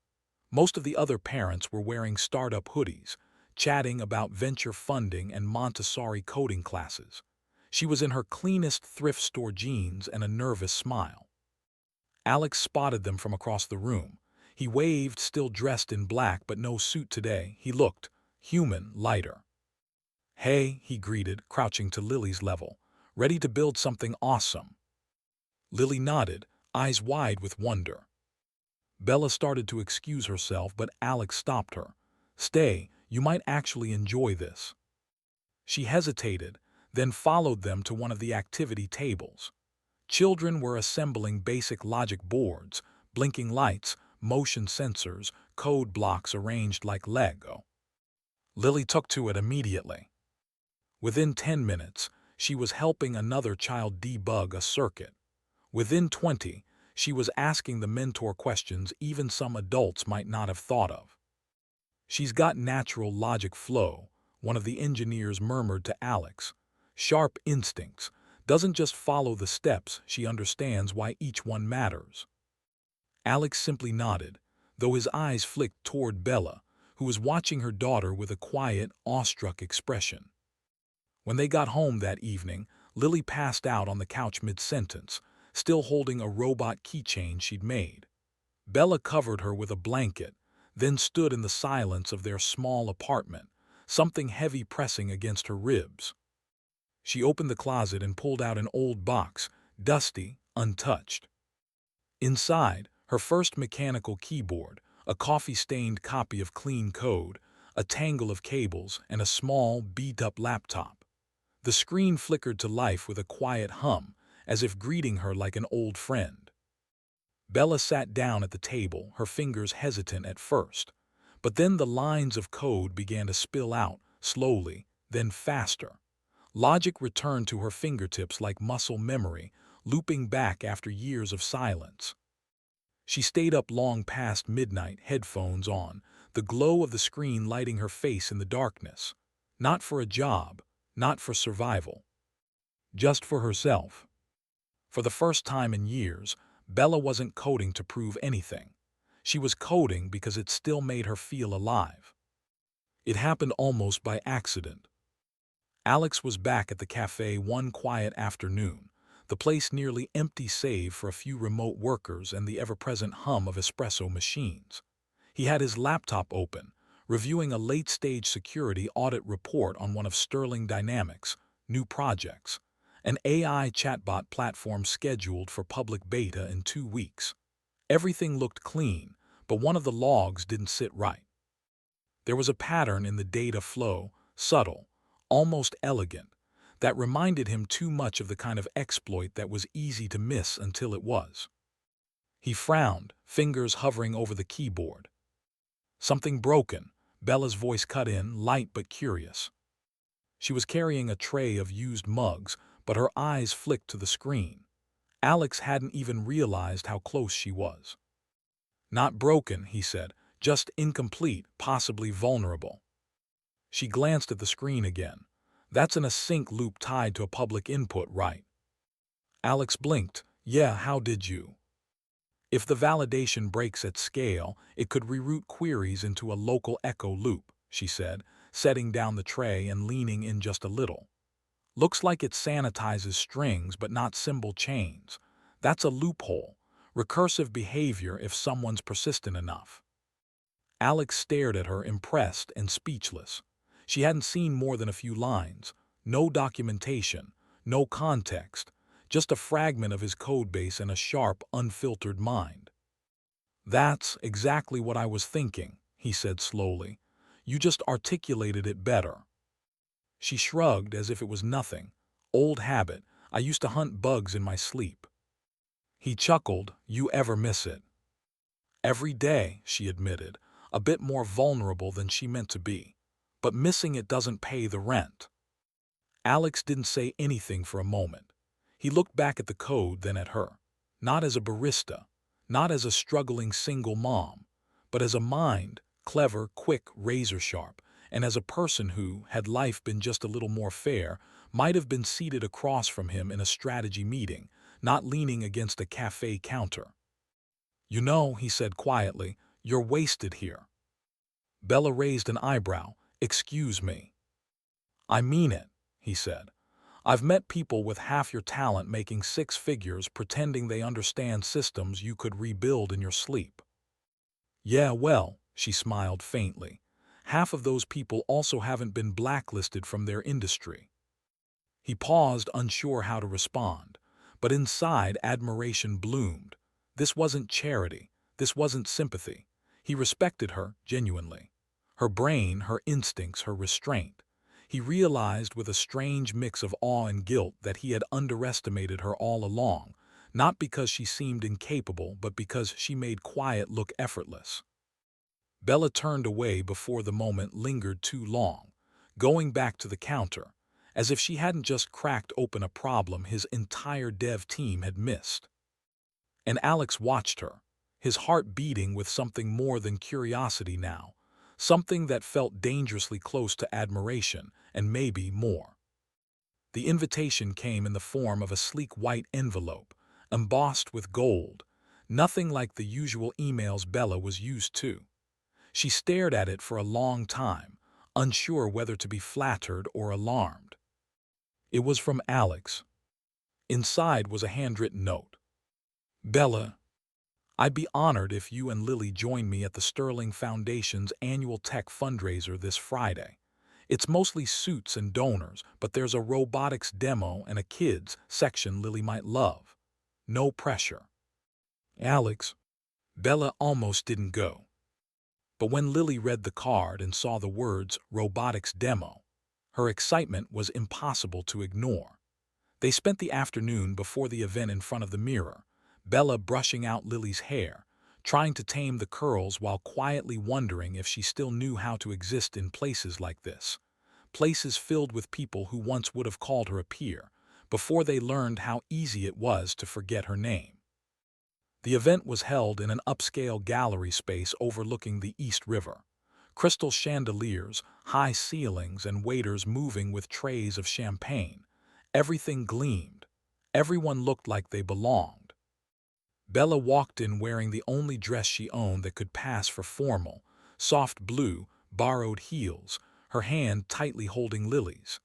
[SPEAKER 1] Most of the other parents were wearing startup hoodies, chatting about venture funding and Montessori coding classes. She was in her cleanest thrift store jeans and a nervous smile. Alex spotted them from across the room. He waved, still dressed in black but no suit today. He looked human, lighter. "Hey," he greeted, crouching to Lily's level. "Ready to build something awesome?" Lily nodded, eyes wide with wonder. Bella started to excuse herself, but Alex stopped her. "Stay, you might actually enjoy this." She hesitated, then followed them to one of the activity tables. Children were assembling basic logic boards, blinking lights, motion sensors, code blocks arranged like Lego. Lily took to it immediately. Within 10 minutes, she was helping another child debug a circuit. Within 20, she was asking the mentor questions even some adults might not have thought of. "She's got natural logic flow," one of the engineers murmured to Alex. "Sharp instincts. Doesn't just follow the steps, she understands why each one matters." Alex simply nodded, though his eyes flicked toward Bella, who was watching her daughter with a quiet, awestruck expression. When they got home that evening, Lily passed out on the couch mid-sentence, still holding a robot keychain she'd made. Bella covered her with a blanket, then stood in the silence of their small apartment, something heavy pressing against her ribs. She opened the closet and pulled out an old box, dusty, untouched. Inside, her first mechanical keyboard, a coffee-stained copy of clean code, a tangle of cables, and a small, beat-up laptop. The screen flickered to life with a quiet hum, as if greeting her like an old friend. Bella sat down at the table, her fingers hesitant at first. But then the lines of code began to spill out, slowly, then faster. Logic returned to her fingertips like muscle memory, looping back after years of silence. She stayed up long past midnight, headphones on, the glow of the screen lighting her face in the darkness. Not for a job, not for survival. Just for herself. For the first time in years, Bella wasn't coding to prove anything. She was coding because it still made her feel alive. It happened almost by accident. Alex was back at the cafe one quiet afternoon, the place nearly empty save for a few remote workers and the ever-present hum of espresso machines. He had his laptop open, reviewing a late-stage security audit report on one of Sterling Dynamics' new projects, an AI chatbot platform scheduled for public beta in 2 weeks. Everything looked clean, but one of the logs didn't sit right. There was a pattern in the data flow, subtle, almost elegant, that reminded him too much of the kind of exploit that was easy to miss until it was. He frowned, fingers hovering over the keyboard. "Something broken," Bella's voice cut in, light but curious. She was carrying a tray of used mugs, but her eyes flicked to the screen. Alex hadn't even realized how close she was. "Not broken," he said, "just incomplete, possibly vulnerable." She glanced at the screen again. "That's an async loop tied to a public input, right?" Alex blinked. "Yeah, how did you?" "If the validation breaks at scale, it could reroute queries into a local echo loop," she said, setting down the tray and leaning in just a little. "Looks like it sanitizes strings but not symbol chains. That's a loophole. Recursive behavior if someone's persistent enough." Alex stared at her, impressed and speechless. She hadn't seen more than a few lines, no documentation, no context, just a fragment of his codebase and a sharp, unfiltered mind. "That's exactly what I was thinking," he said slowly. "You just articulated it better." She shrugged as if it was nothing. "Old habit. I used to hunt bugs in my sleep." He chuckled. "You ever miss it?" "Every day," she admitted, a bit more vulnerable than she meant to be. "But missing it doesn't pay the rent." Alex didn't say anything for a moment. He looked back at the code, then at her. Not as a barista, not as a struggling single mom, but as a mind, clever, quick, razor-sharp, and as a person who, had life been just a little more fair, might have been seated across from him in a strategy meeting, not leaning against a cafe counter. "You know," he said quietly, "you're wasted here." Bella raised an eyebrow. "Excuse me." "I mean it," he said. "I've met people with half your talent making 6 figures pretending they understand systems you could rebuild in your sleep." "Yeah, well," she smiled faintly, "half of those people also haven't been blacklisted from their industry." He paused, unsure how to respond, but inside admiration bloomed. This wasn't charity, this wasn't sympathy. He respected her, genuinely. Her brain, her instincts, her restraint. He realized with a strange mix of awe and guilt that he had underestimated her all along, not because she seemed incapable, but because she made quiet look effortless. Bella turned away before the moment lingered too long, going back to the counter, as if she hadn't just cracked open a problem his entire dev team had missed. And Alex watched her, his heart beating with something more than curiosity now, something that felt dangerously close to admiration, and maybe more. The invitation came in the form of a sleek white envelope, embossed with gold, nothing like the usual emails Bella was used to. She stared at it for a long time, unsure whether to be flattered or alarmed. It was from Alex. Inside was a handwritten note. Bella, I'd be honored if you and Lily join me at the Sterling Foundation's annual tech fundraiser this Friday. It's mostly suits and donors, but there's a robotics demo and a kids section Lily might love. No pressure. Alex. Bella almost didn't go. But when Lily read the card and saw the words robotics demo, her excitement was impossible to ignore. They spent the afternoon before the event in front of the mirror, Bella brushing out Lily's hair, trying to tame the curls while quietly wondering if she still knew how to exist in places like this. Places filled with people who once would have called her a peer, before they learned how easy it was to forget her name. The event was held in an upscale gallery space overlooking the East River. Crystal chandeliers, high ceilings, and waiters moving with trays of champagne. Everything gleamed. Everyone looked like they belonged. Bella walked in wearing the only dress she owned that could pass for formal, soft blue, borrowed heels, her hand tightly holding Lily's.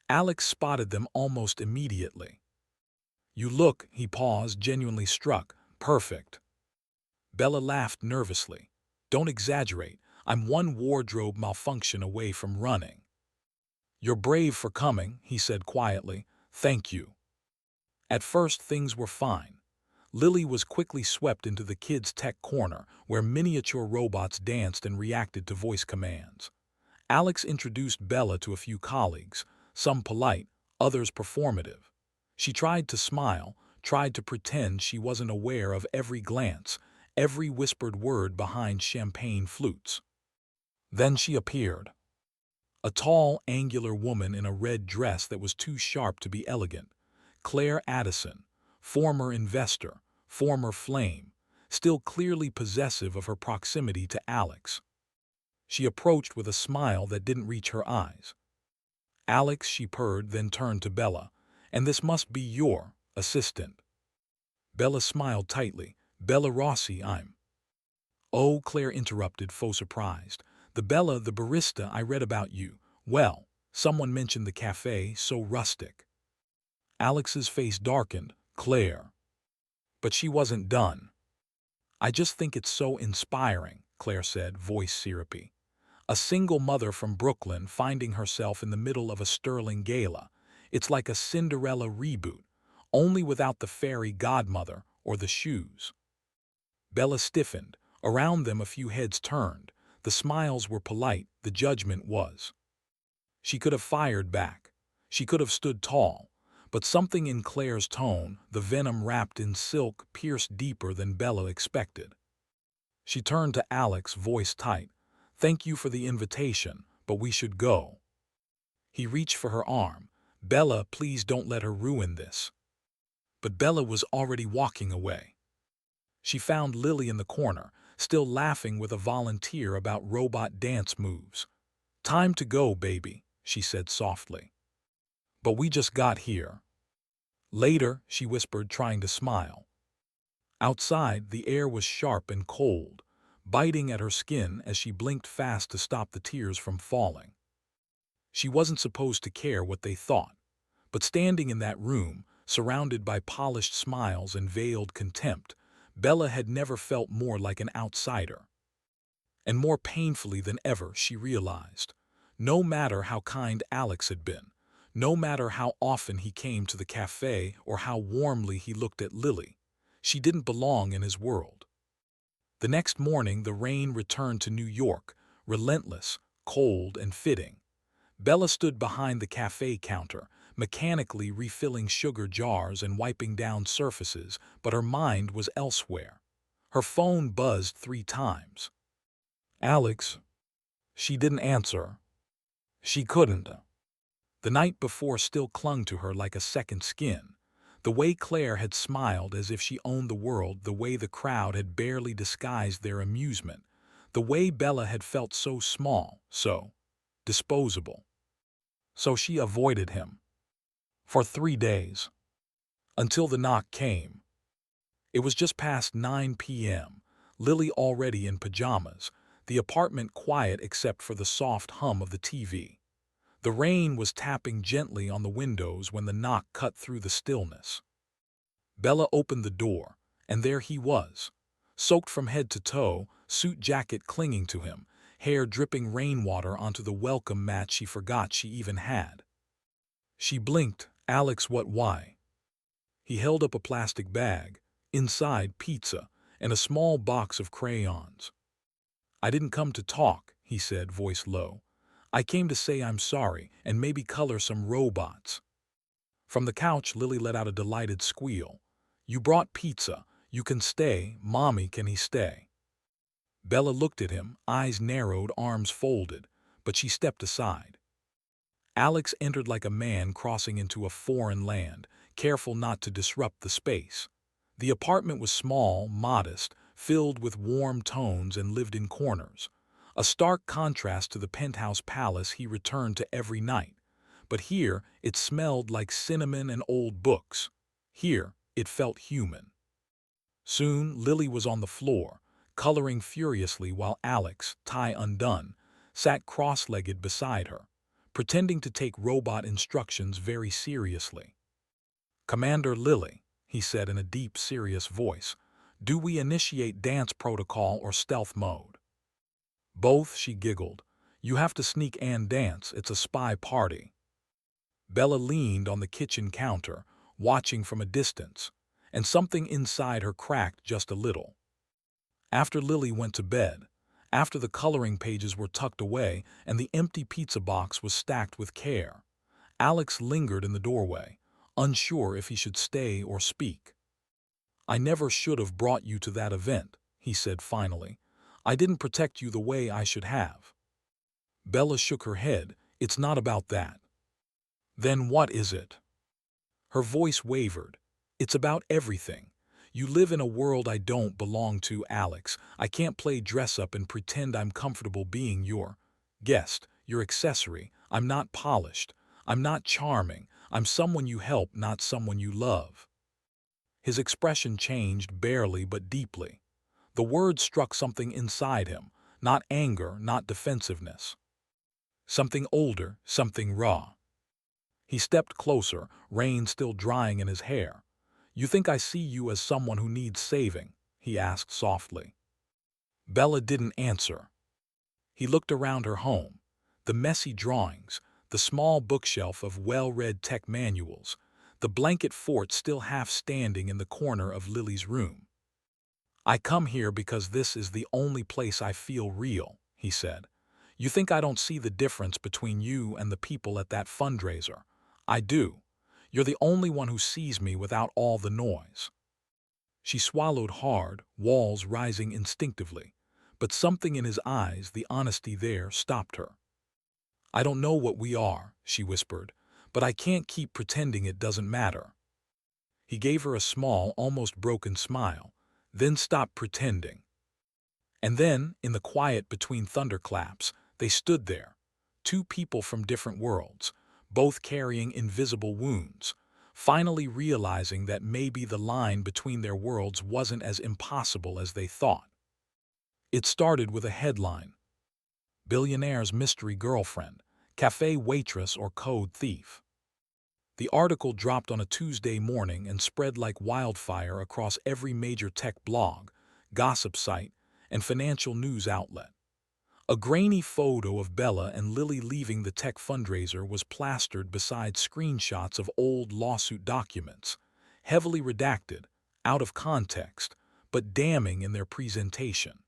[SPEAKER 1] Alex spotted them almost immediately. You look, he paused, genuinely struck, perfect. Bella laughed nervously. Don't exaggerate, I'm one wardrobe malfunction away from running. You're brave for coming, he said quietly. Thank you. At first things were fine. Lily was quickly swept into the kids' tech corner, where miniature robots danced and reacted to voice commands. Alex introduced Bella to a few colleagues, some polite, others performative. She tried to smile, tried to pretend she wasn't aware of every glance, every whispered word behind champagne flutes. Then she appeared. A tall, angular woman in a red dress that was too sharp to be elegant. Claire Addison, former investor, former flame, still clearly possessive of her proximity to Alex. She approached with a smile that didn't reach her eyes. Alex, she purred, then turned to Bella. And this must be your assistant. Bella smiled tightly. Bella Rossi, I'm. Oh, Claire interrupted, faux surprised. The Bella, the barista I read about you. Well, someone mentioned the cafe, so rustic. Alex's face darkened. Claire. But she wasn't done. I just think it's so inspiring, Claire said, voice syrupy. A single mother from Brooklyn finding herself in the middle of a Sterling gala. It's like a Cinderella reboot, only without the fairy godmother or the shoes. Bella stiffened. Around them a few heads turned. The smiles were polite, the judgment was. She could have fired back. She could have stood tall. But something in Claire's tone, the venom wrapped in silk, pierced deeper than Bella expected. She turned to Alex, voice tight. Thank you for the invitation, but we should go. He reached for her arm. Bella, please don't let her ruin this. But Bella was already walking away. She found Lily in the corner, still laughing with a volunteer about robot dance moves. Time to go, baby, she said softly. But we just got here. Later, she whispered, trying to smile. Outside, the air was sharp and cold, biting at her skin as she blinked fast to stop the tears from falling. She wasn't supposed to care what they thought, but standing in that room, surrounded by polished smiles and veiled contempt, Bella had never felt more like an outsider. And more painfully than ever, she realized, no matter how kind Alex had been, no matter how often he came to the cafe or how warmly he looked at Lily, she didn't belong in his world. The next morning, the rain returned to New York, relentless, cold, and fitting. Bella stood behind the cafe counter, mechanically refilling sugar jars and wiping down surfaces, but her mind was elsewhere. Her phone buzzed 3 times. Alex. She didn't answer. She couldn't. The night before still clung to her like a second skin. The way Claire had smiled as if she owned the world, the way the crowd had barely disguised their amusement, the way Bella had felt so small, so disposable. So she avoided him. For 3 days. Until the knock came. It was just past 9 p.m., Lily already in pajamas, the apartment quiet except for the soft hum of the TV. The rain was tapping gently on the windows when the knock cut through the stillness. Bella opened the door, and there he was, soaked from head to toe, suit jacket clinging to him, hair dripping rainwater onto the welcome mat she forgot she even had. She blinked. Alex, what, why? He held up a plastic bag, inside pizza and a small box of crayons. I didn't come to talk, he said, voice low. I came to say I'm sorry and maybe color some robots. From the couch, Lily let out a delighted squeal. You brought pizza. You can stay. Mommy, can he stay? Bella looked at him, eyes narrowed, arms folded, but she stepped aside. Alex entered like a man crossing into a foreign land, careful not to disrupt the space. The apartment was small, modest, filled with warm tones and lived in corners, a stark contrast to the penthouse palace he returned to every night. But here, it smelled like cinnamon and old books. Here, it felt human. Soon, Lily was on the floor, coloring furiously while Alex, tie undone, sat cross-legged beside her, pretending to take robot instructions very seriously. Commander Lily, he said in a deep, serious voice, do we initiate dance protocol or stealth mode? Both, she giggled. You have to sneak and dance, it's a spy party. Bella leaned on the kitchen counter, watching from a distance, and something inside her cracked just a little. After Lily went to bed, after the coloring pages were tucked away and the empty pizza box was stacked with care, Alex lingered in the doorway, unsure if he should stay or speak. I never should have brought you to that event, he said finally. I didn't protect you the way I should have. Bella shook her head. It's not about that. Then what is it? Her voice wavered. It's about everything. You live in a world I don't belong to, Alex. I can't play dress-up and pretend I'm comfortable being your guest, your accessory. I'm not polished. I'm not charming. I'm someone you help, not someone you love. His expression changed barely but deeply. The words struck something inside him, not anger, not defensiveness. Something older, something raw. He stepped closer, rain still drying in his hair. You think I see you as someone who needs saving? He asked softly. Bella didn't answer. He looked around her home, the messy drawings, the small bookshelf of well-read tech manuals, the blanket fort still half standing in the corner of Lily's room. I come here because this is the only place I feel real, he said. You think I don't see the difference between you and the people at that fundraiser? I do. You're the only one who sees me without all the noise. She swallowed hard, walls rising instinctively, but something in his eyes, the honesty there, stopped her. I don't know what we are, she whispered, but I can't keep pretending it doesn't matter. He gave her a small, almost broken smile, then stopped pretending. And then, in the quiet between thunderclaps, they stood there, two people from different worlds, both carrying invisible wounds, finally realizing that maybe the line between their worlds wasn't as impossible as they thought. It started with a headline: Billionaire's mystery girlfriend, cafe waitress or code thief. The article dropped on a Tuesday morning and spread like wildfire across every major tech blog, gossip site, and financial news outlet. A grainy photo of Bella and Lily leaving the tech fundraiser was plastered beside screenshots of old lawsuit documents, heavily redacted, out of context, but damning in their presentation.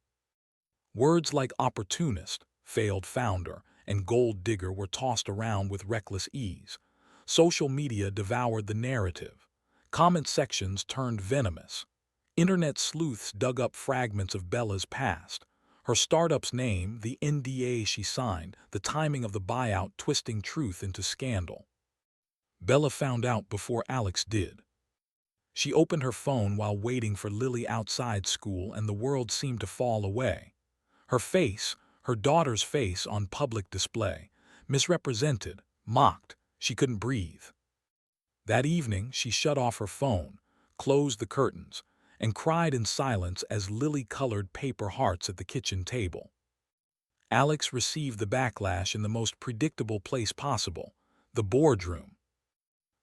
[SPEAKER 1] Words like opportunist, failed founder, and gold digger were tossed around with reckless ease. Social media devoured the narrative. Comment sections turned venomous. Internet sleuths dug up fragments of Bella's past, her startup's name, the NDA she signed, the timing of the buyout twisting truth into scandal. Bella found out before Alex did. She opened her phone while waiting for Lily outside school, and the world seemed to fall away. Her face, her daughter's face on public display, misrepresented, mocked. She couldn't breathe. That evening, she shut off her phone, closed the curtains, and cried in silence as Lily colored paper hearts at the kitchen table. Alex received the backlash in the most predictable place possible, the boardroom.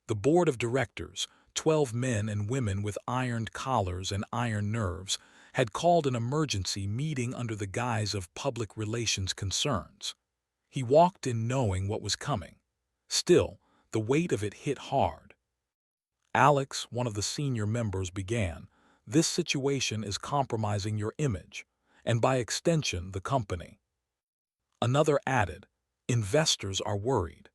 [SPEAKER 1] The board of directors, 12 men and women with ironed collars and iron nerves, had called an emergency meeting under the guise of public relations concerns. He walked in knowing what was coming. Still, the weight of it hit hard. Alex, one of the senior members, began, "This situation is compromising your image, and by extension, the company." Another added, "Investors are worried.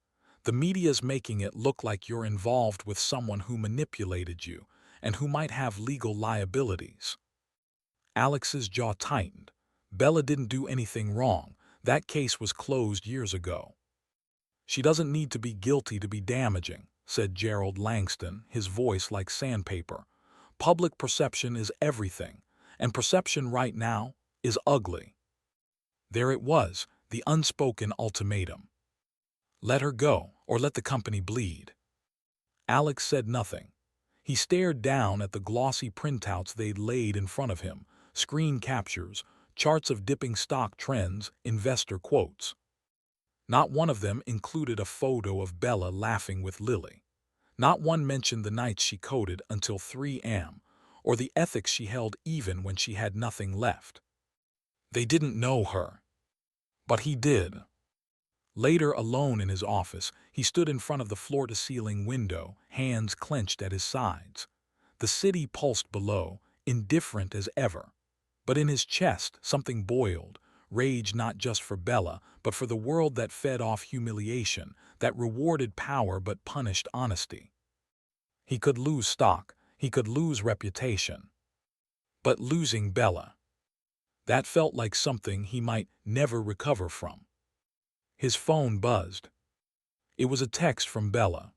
[SPEAKER 1] The media's making it look like you're involved with someone who manipulated you and who might have legal liabilities." Alex's jaw tightened. Bella didn't do anything wrong. That case was closed years ago. "She doesn't need to be guilty to be damaging," said Gerald Langston, his voice like sandpaper. "Public perception is everything, and perception right now is ugly." There it was, the unspoken ultimatum. Let her go, or let the company bleed. Alex said nothing. He stared down at the glossy printouts they'd laid in front of him, screen captures, charts of dipping stock trends, investor quotes. Not one of them included a photo of Bella laughing with Lily. Not one mentioned the nights she coded until 3 a.m., or the ethics she held even when she had nothing left. They didn't know her. But he did. Later, alone in his office, he stood in front of the floor-to-ceiling window, hands clenched at his sides. The city pulsed below, indifferent as ever. But in his chest, something boiled, rage not just for Bella, but for the world that fed off humiliation, that rewarded power but punished honesty. He could lose stock, he could lose reputation. But losing Bella, that felt like something he might never recover from. His phone buzzed. It was a text from Bella.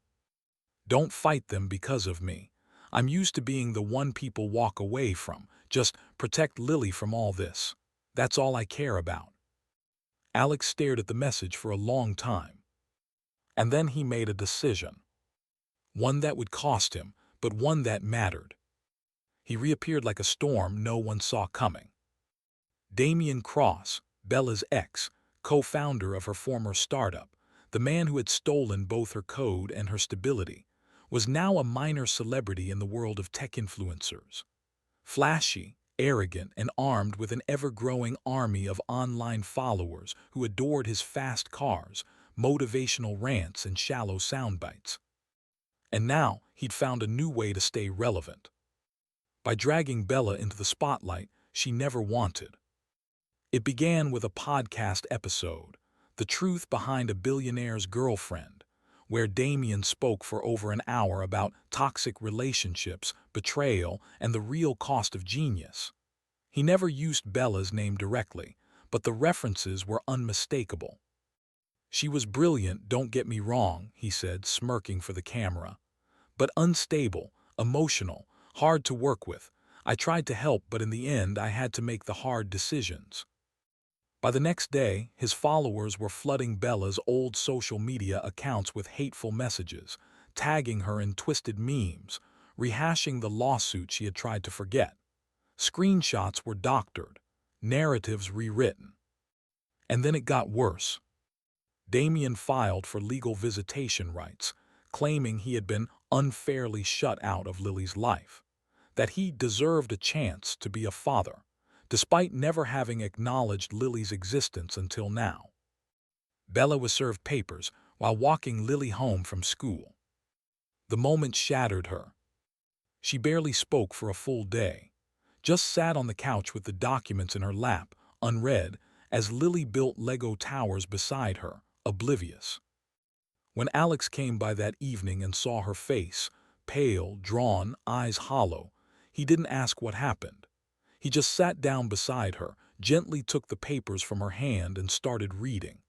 [SPEAKER 1] "Don't fight them because of me. I'm used to being the one people walk away from. Just protect Lily from all this. That's all I care about." Alex stared at the message for a long time. And then he made a decision. One that would cost him, but one that mattered. He reappeared like a storm no one saw coming. Damian Cross, Bella's ex, co-founder of her former startup, the man who had stolen both her code and her stability, was now a minor celebrity in the world of tech influencers. Flashy, arrogant, and armed with an ever-growing army of online followers who adored his fast cars, motivational rants, and shallow soundbites. And now he'd found a new way to stay relevant. By dragging Bella into the spotlight she never wanted. It began with a podcast episode, "The Truth Behind a Billionaire's Girlfriend," where Damien spoke for over an hour about toxic relationships, betrayal, and the real cost of genius. He never used Bella's name directly, but the references were unmistakable. "She was brilliant, don't get me wrong," he said, smirking for the camera. "But unstable, emotional, hard to work with. I tried to help, but in the end I had to make the hard decisions." By the next day, his followers were flooding Bella's old social media accounts with hateful messages, tagging her in twisted memes, rehashing the lawsuit she had tried to forget. Screenshots were doctored, narratives rewritten. And then it got worse. Damien filed for legal visitation rights, claiming he had been unfairly shut out of Lily's life, that he deserved a chance to be a father, despite never having acknowledged Lily's existence until now. Bella was served papers while walking Lily home from school. The moment shattered her. She barely spoke for a full day, just sat on the couch with the documents in her lap, unread, as Lily built Lego towers beside her, oblivious. When Alex came by that evening and saw her face, pale, drawn, eyes hollow, he didn't ask what happened. He just sat down beside her, gently took the papers from her hand and started reading.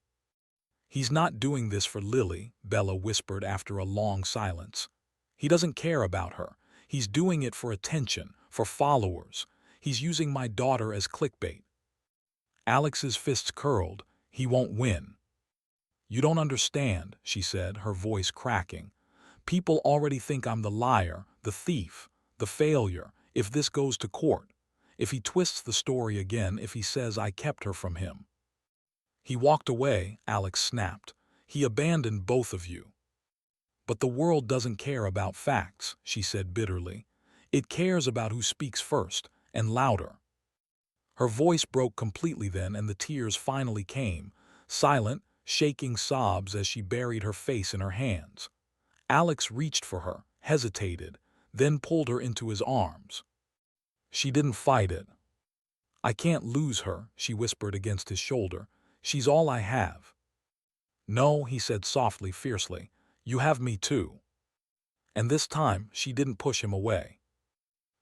[SPEAKER 1] He's not doing this for Lily, Bella whispered after a long silence. He doesn't care about her. He's doing it for attention, for followers. He's using my daughter as clickbait. Alex's fists curled. He won't win. You don't understand, she said, her voice cracking. People already think I'm the liar, the thief, the failure, if this goes to court. If he twists the story again, if he says I kept her from him. He walked away, Alex snapped. He abandoned both of you. But the world doesn't care about facts, she said bitterly. It cares about who speaks first, and louder. Her voice broke completely then, and the tears finally came, silent, shaking sobs as she buried her face in her hands. Alex reached for her, hesitated, then pulled her into his arms. She didn't fight it. I can't lose her, she whispered against his shoulder. She's all I have. No, he said softly, fiercely. You have me too. And this time, she didn't push him away.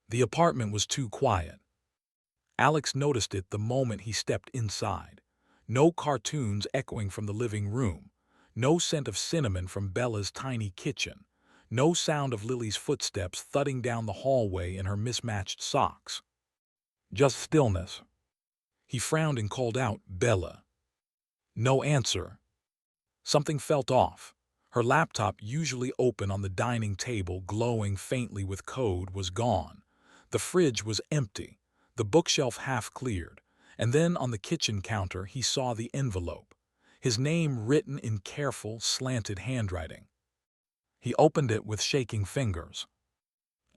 [SPEAKER 1] The apartment was too quiet. Alex noticed it the moment he stepped inside. No cartoons echoing from the living room. No scent of cinnamon from Bella's tiny kitchen. No sound of Lily's footsteps thudding down the hallway in her mismatched socks. Just stillness. He frowned and called out, Bella. No answer. Something felt off. Her laptop, usually open on the dining table, glowing faintly with code, was gone. The fridge was empty, the bookshelf half cleared, and then on the kitchen counter he saw the envelope, his name written in careful, slanted handwriting. He opened it with shaking fingers.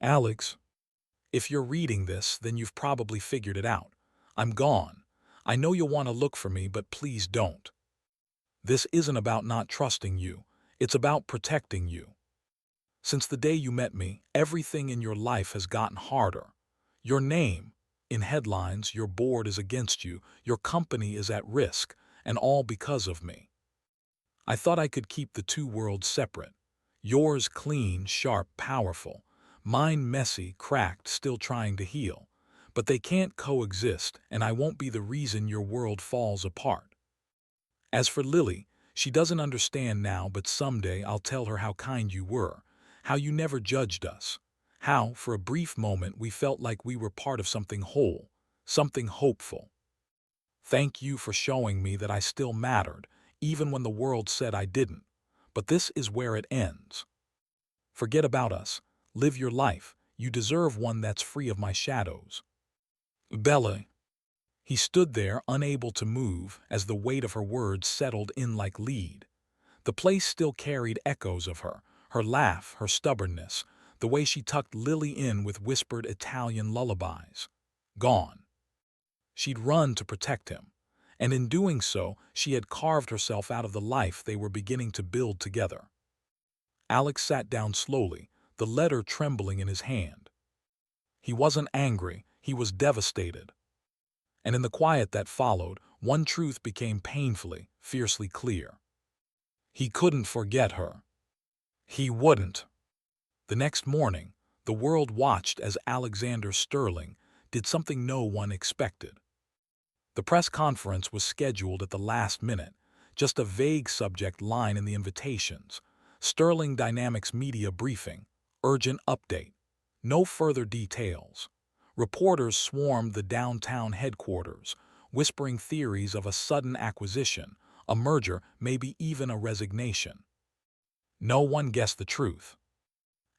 [SPEAKER 1] Alex, if you're reading this, then you've probably figured it out. I'm gone. I know you'll want to look for me, but please don't. This isn't about not trusting you. It's about protecting you. Since the day you met me, everything in your life has gotten harder. Your name, in headlines, your board is against you, your company is at risk, and all because of me. I thought I could keep the two worlds separate. Yours clean, sharp, powerful. Mine messy, cracked, still trying to heal. But they can't coexist, and I won't be the reason your world falls apart. As for Lily, she doesn't understand now, but someday I'll tell her how kind you were, how you never judged us, how, for a brief moment, we felt like we were part of something whole, something hopeful. Thank you for showing me that I still mattered, even when the world said I didn't. But this is where it ends. Forget about us. Live your life. You deserve one that's free of my shadows. Bella. He stood there, unable to move, as the weight of her words settled in like lead. The place still carried echoes of her laugh, her stubbornness, the way she tucked Lily in with whispered Italian lullabies. Gone. She'd run to protect him, and in doing so, she had carved herself out of the life they were beginning to build together. Alex sat down slowly, the letter trembling in his hand. He wasn't angry, he was devastated. And in the quiet that followed, one truth became painfully, fiercely clear. He couldn't forget her. He wouldn't. The next morning, the world watched as Alexander Sterling did something no one expected. The press conference was scheduled at the last minute, just a vague subject line in the invitations. Sterling Dynamics Media Briefing, urgent update. No further details. Reporters swarmed the downtown headquarters, whispering theories of a sudden acquisition, a merger, maybe even a resignation. No one guessed the truth.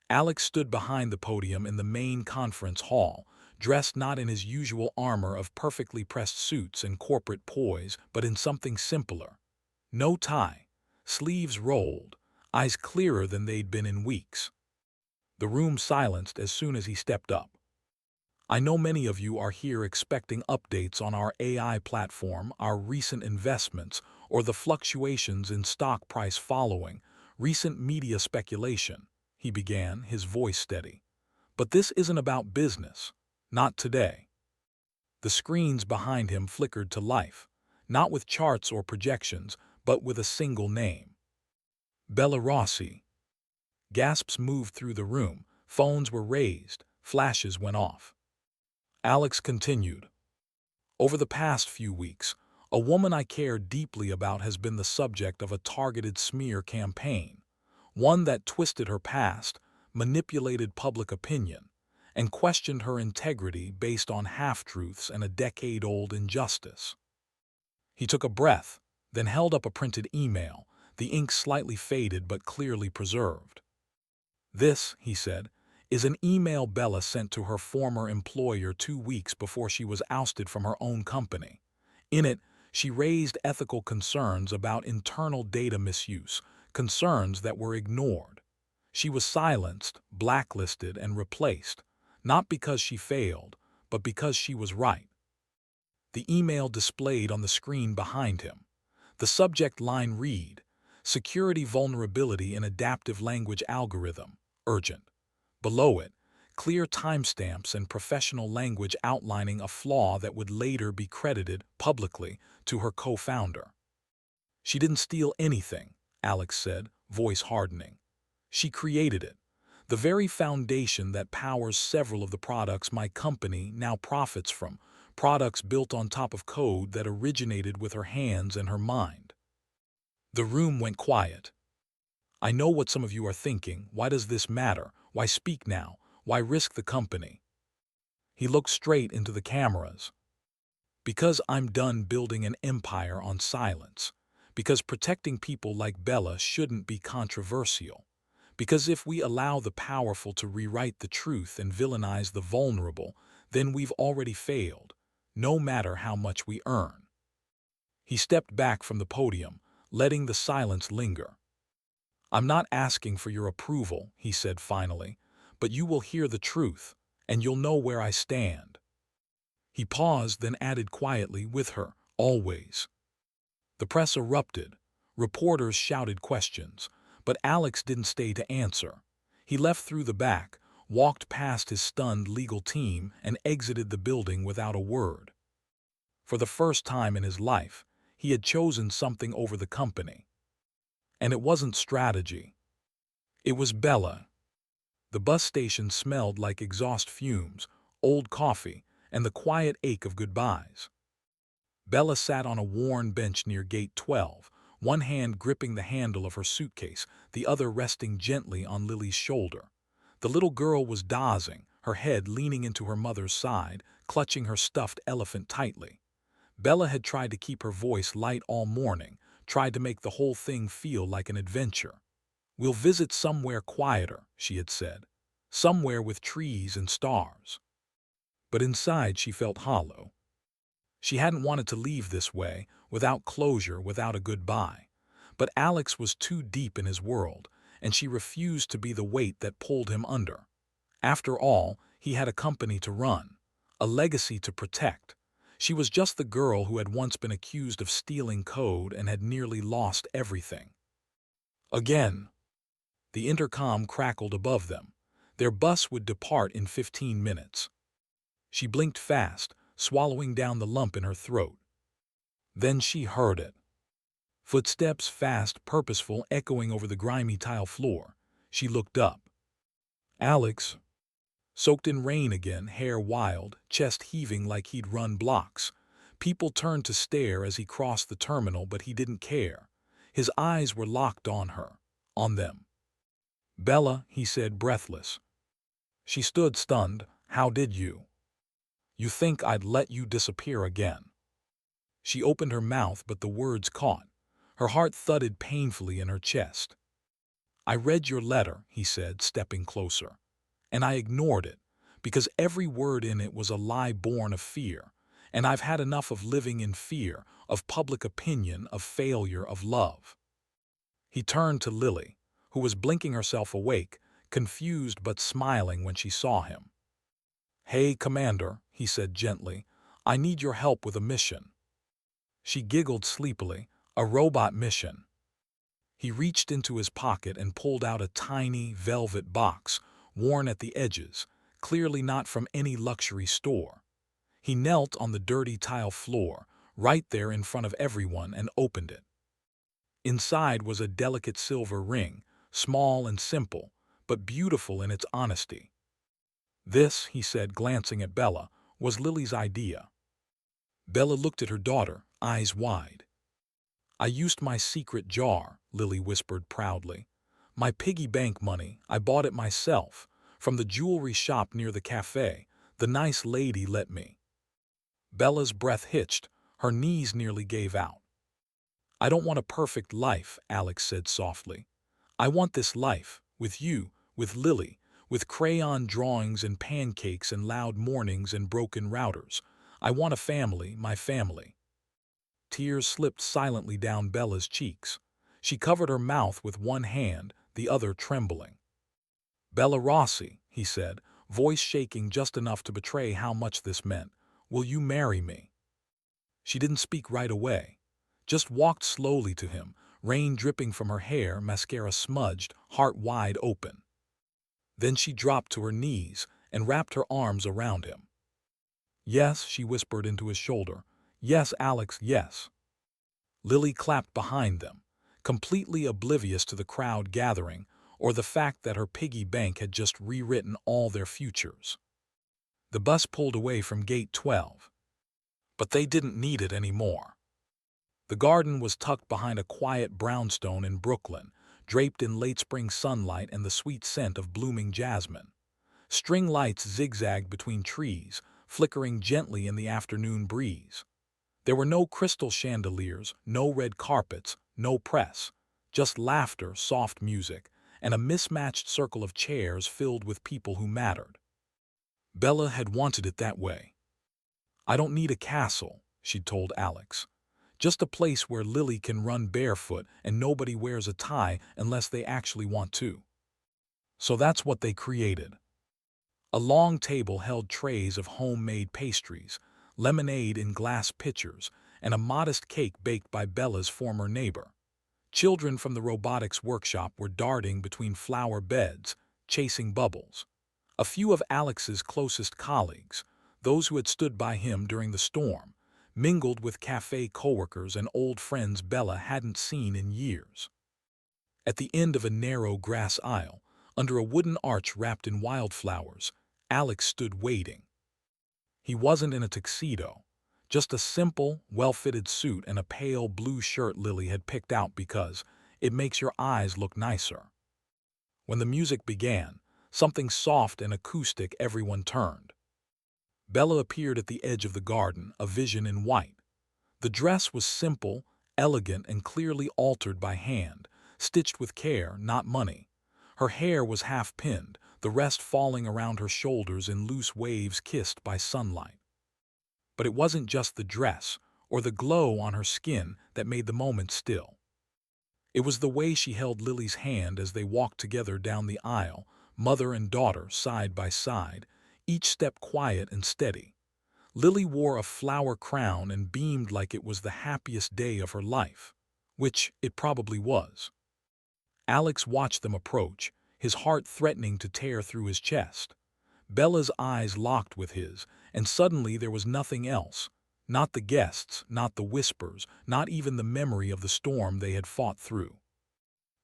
[SPEAKER 1] Alex stood behind the podium in the main conference hall, dressed not in his usual armor of perfectly pressed suits and corporate poise, but in something simpler. No tie, sleeves rolled, eyes clearer than they'd been in weeks. The room silenced as soon as he stepped up. I know many of you are here expecting updates on our AI platform, our recent investments, or the fluctuations in stock price following recent media speculation, he began, his voice steady. But this isn't about business. Not today. The screens behind him flickered to life, not with charts or projections, but with a single name. Bella Rossi. Gasps moved through the room, phones were raised, flashes went off. Alex continued. Over the past few weeks, A woman I care deeply about has been the subject of a targeted smear campaign, one that twisted her past, manipulated public opinion, and questioned her integrity based on half-truths and a decade-old injustice. He took a breath, then held up a printed email, the ink slightly faded but clearly preserved. "This," he said, "is an email Bella sent to her former employer 2 weeks before she was ousted from her own company. In it, she raised ethical concerns about internal data misuse, concerns that were ignored. She was silenced, blacklisted, and replaced, not because she failed, but because she was right." The email displayed on the screen behind him. The subject line read, "Security vulnerability in adaptive language algorithm, urgent." Below it, clear timestamps and professional language outlining a flaw that would later be credited publicly to her co-founder. "She didn't steal anything," Alex said, voice hardening. "She created it. The very foundation that powers several of the products my company now profits from, products built on top of code that originated with her hands and her mind." The room went quiet. "I know what some of you are thinking. Why does this matter? Why speak now? Why risk the company?" He looked straight into the cameras. "Because I'm done building an empire on silence. Because protecting people like Bella shouldn't be controversial. Because if we allow the powerful to rewrite the truth and villainize the vulnerable, then we've already failed, no matter how much we earn." He stepped back from the podium, letting the silence linger. "I'm not asking for your approval," he said finally, "but you will hear the truth, and you'll know where I stand." He paused, then added quietly, "With her, always." The press erupted. Reporters shouted questions, but Alex didn't stay to answer. He left through the back, walked past his stunned legal team, and exited the building without a word. For the first time in his life, he had chosen something over the company. And it wasn't strategy. It was Bella. The bus station smelled like exhaust fumes, old coffee, and the quiet ache of goodbyes. Bella sat on a worn bench near gate 12, one hand gripping the handle of her suitcase, the other resting gently on Lily's shoulder. The little girl was dozing, her head leaning into her mother's side, clutching her stuffed elephant tightly. Bella had tried to keep her voice light all morning, tried to make the whole thing feel like an adventure. "We'll visit somewhere quieter," she had said. "Somewhere with trees and stars." But inside she felt hollow. She hadn't wanted to leave this way, without closure, without a goodbye. But Alex was too deep in his world, and she refused to be the weight that pulled him under. After all, he had a company to run, a legacy to protect. She was just the girl who had once been accused of stealing code and had nearly lost everything. Again. The intercom crackled above them. Their bus would depart in 15 minutes. She blinked fast, swallowing down the lump in her throat. Then she heard it. Footsteps, fast, purposeful, echoing over the grimy tile floor. She looked up. Alex, soaked in rain again, hair wild, chest heaving like he'd run blocks. People turned to stare as he crossed the terminal, but he didn't care. His eyes were locked on her, on them. "Bella," he said, breathless. She stood stunned. "How did you? You think I'd let you disappear again?" She opened her mouth, but the words caught. Her heart thudded painfully in her chest. "I read your letter," he said, stepping closer. "And I ignored it, because every word in it was a lie born of fear. And I've had enough of living in fear, of public opinion, of failure, of love." He turned to Lily, who was blinking herself awake, confused but smiling when she saw him. "Hey, Commander," he said gently, "I need your help with a mission." She giggled sleepily. "A robot mission." He reached into his pocket and pulled out a tiny, velvet box, worn at the edges, clearly not from any luxury store. He knelt on the dirty tile floor, right there in front of everyone, and opened it. Inside was a delicate silver ring, small and simple, but beautiful in its honesty. "This," he said, glancing at Bella, "was Lily's idea." Bella looked at her daughter, eyes wide. "I used my secret jar," Lily whispered proudly. "My piggy bank money, I bought it myself, from the jewelry shop near the cafe. The nice lady let me." Bella's breath hitched, her knees nearly gave out. "I don't want a perfect life," Alex said softly. "I want this life, with you, with Lily, with crayon drawings and pancakes and loud mornings and broken routers. I want a family, my family." Tears slipped silently down Bella's cheeks. She covered her mouth with one hand, the other trembling. "Bella Rossi," he said, voice shaking just enough to betray how much this meant, "will you marry me?" She didn't speak right away, just walked slowly to him, rain dripping from her hair, mascara smudged, heart wide open. Then she dropped to her knees and wrapped her arms around him. "Yes," she whispered into his shoulder. "Yes, Alex, yes." Lily clapped behind them, completely oblivious to the crowd gathering or the fact that her piggy bank had just rewritten all their futures. The bus pulled away from gate 12. But they didn't need it anymore. The garden was tucked behind a quiet brownstone in Brooklyn, draped in late spring sunlight and the sweet scent of blooming jasmine. String lights zigzagged between trees, flickering gently in the afternoon breeze. There were no crystal chandeliers, no red carpets, no press, just laughter, soft music, and a mismatched circle of chairs filled with people who mattered. Bella had wanted it that way. "I don't need a castle," she'd told Alex. "Just a place where Lily can run barefoot and nobody wears a tie unless they actually want to." So that's what they created. A long table held trays of homemade pastries, lemonade in glass pitchers, and a modest cake baked by Bella's former neighbor. Children from the robotics workshop were darting between flower beds, chasing bubbles. A few of Alex's closest colleagues, those who had stood by him during the storm, mingled with cafe coworkers and old friends Bella hadn't seen in years. At the end of a narrow grass aisle, under a wooden arch wrapped in wildflowers, Alex stood waiting. He wasn't in a tuxedo, just a simple, well-fitted suit and a pale blue shirt Lily had picked out because it makes your eyes look nicer. When the music began, something soft and acoustic, everyone turned. Bella appeared at the edge of the garden, a vision in white. The dress was simple, elegant, and clearly altered by hand, stitched with care, not money. Her hair was half-pinned, the rest falling around her shoulders in loose waves kissed by sunlight. But it wasn't just the dress or the glow on her skin that made the moment still. It was the way she held Lily's hand as they walked together down the aisle, mother and daughter side by side, each step quiet and steady. Lily wore a flower crown and beamed like it was the happiest day of her life, which it probably was. Alex watched them approach, his heart threatening to tear through his chest. Bella's eyes locked with his, and suddenly there was nothing else. Not the guests, not the whispers, not even the memory of the storm they had fought through.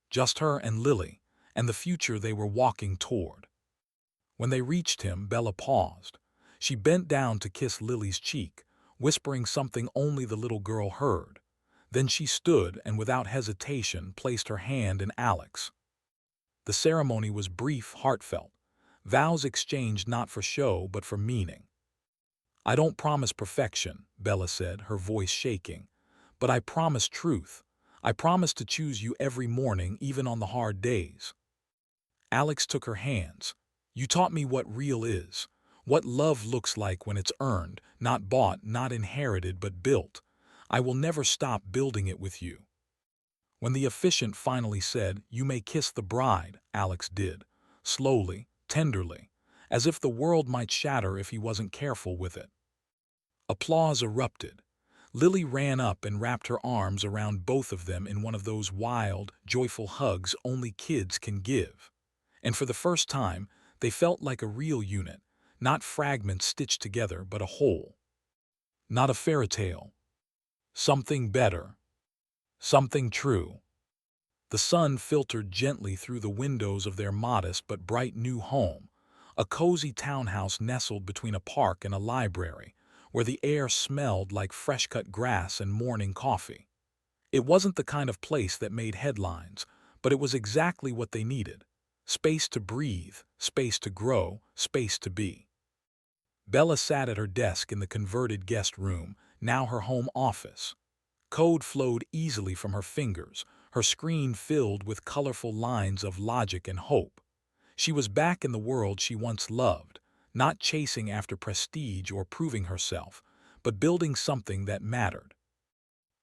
[SPEAKER 1] Just her and Lily, and the future they were walking toward. When they reached him, Bella paused. She bent down to kiss Lily's cheek, whispering something only the little girl heard. Then she stood and without hesitation placed her hand in Alex. The ceremony was brief, heartfelt. Vows exchanged not for show but for meaning. "I don't promise perfection," Bella said, her voice shaking. "But I promise truth. I promise to choose you every morning, even on the hard days." Alex took her hands. "You taught me what real is, what love looks like when it's earned, not bought, not inherited, but built. I will never stop building it with you." When the officiant finally said, "You may kiss the bride," Alex did, slowly, tenderly, as if the world might shatter if he wasn't careful with it. Applause erupted. Lily ran up and wrapped her arms around both of them in one of those wild, joyful hugs only kids can give. And for the first time, they felt like a real unit, not fragments stitched together but a whole. Not a fairy tale. Something better. Something true. The sun filtered gently through the windows of their modest but bright new home, a cozy townhouse nestled between a park and a library, where the air smelled like fresh-cut grass and morning coffee. It wasn't the kind of place that made headlines, but it was exactly what they needed. Space to breathe, space to grow, space to be. Bella sat at her desk in the converted guest room, now her home office. Code flowed easily from her fingers, her screen filled with colorful lines of logic and hope. She was back in the world she once loved, not chasing after prestige or proving herself, but building something that mattered.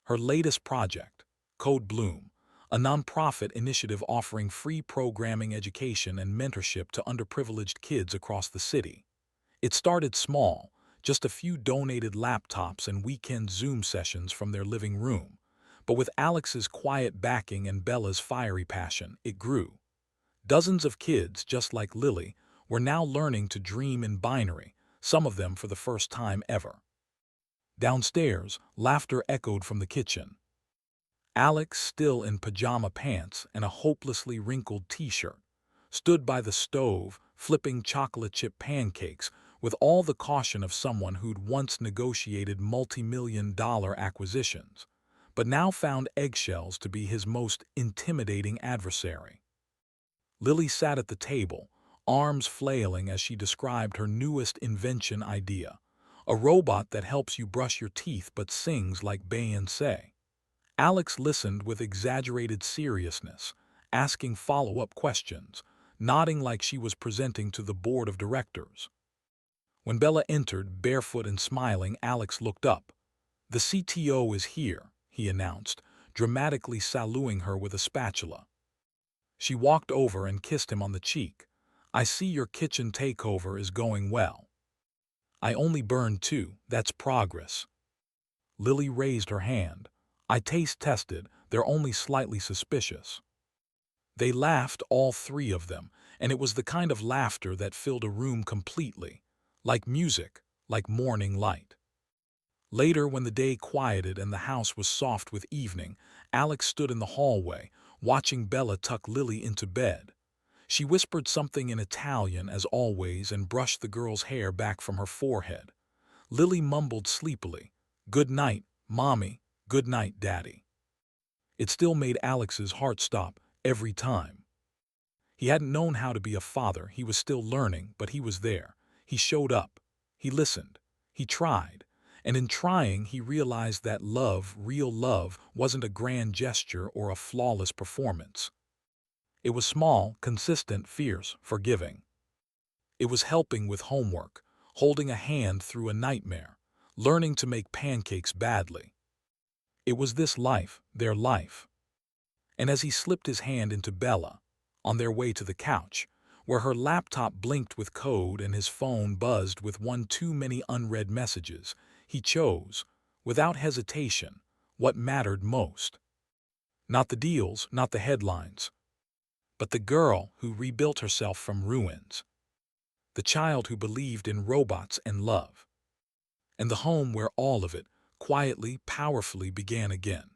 [SPEAKER 1] Her latest project, Code Bloom, a nonprofit initiative offering free programming education and mentorship to underprivileged kids across the city. It started small, just a few donated laptops and weekend Zoom sessions from their living room. But with Alex's quiet backing and Bella's fiery passion, it grew. Dozens of kids, just like Lily, were now learning to dream in binary, some of them for the first time ever. Downstairs, laughter echoed from the kitchen. Alex, still in pajama pants and a hopelessly wrinkled t-shirt, stood by the stove, flipping chocolate chip pancakes with all the caution of someone who'd once negotiated multi-million-dollar acquisitions, but now found eggshells to be his most intimidating adversary. Lily sat at the table, arms flailing as she described her newest invention idea, a robot that helps you brush your teeth but sings like Beyoncé. Alex listened with exaggerated seriousness, asking follow-up questions, nodding like she was presenting to the board of directors. When Bella entered, barefoot and smiling, Alex looked up. "The CTO is here," he announced, dramatically saluting her with a spatula. She walked over and kissed him on the cheek. "I see your kitchen takeover is going well." "I only burned 2, that's progress." Lily raised her hand. "I taste tested, they're only slightly suspicious." They laughed, all three of them, and it was the kind of laughter that filled a room completely, like music, like morning light. Later, when the day quieted and the house was soft with evening, Alex stood in the hallway, watching Bella tuck Lily into bed. She whispered something in Italian, as always, and brushed the girl's hair back from her forehead. Lily mumbled sleepily, "Good night, Mommy, good night, Daddy." It still made Alex's heart stop, every time. He hadn't known how to be a father, he was still learning, but he was there. He showed up. He listened. He tried. And in trying, he realized that love, real love, wasn't a grand gesture or a flawless performance. It was small, consistent, fierce, forgiving. It was helping with homework, holding a hand through a nightmare, learning to make pancakes badly. It was this life, their life. And as he slipped his hand into Bella, on their way to the couch, where her laptop blinked with code and his phone buzzed with one too many unread messages, he chose, without hesitation, what mattered most. Not the deals, not the headlines, but the girl who rebuilt herself from ruins, the child who believed in robots and love, and the home where all of it, quietly, powerfully, began again.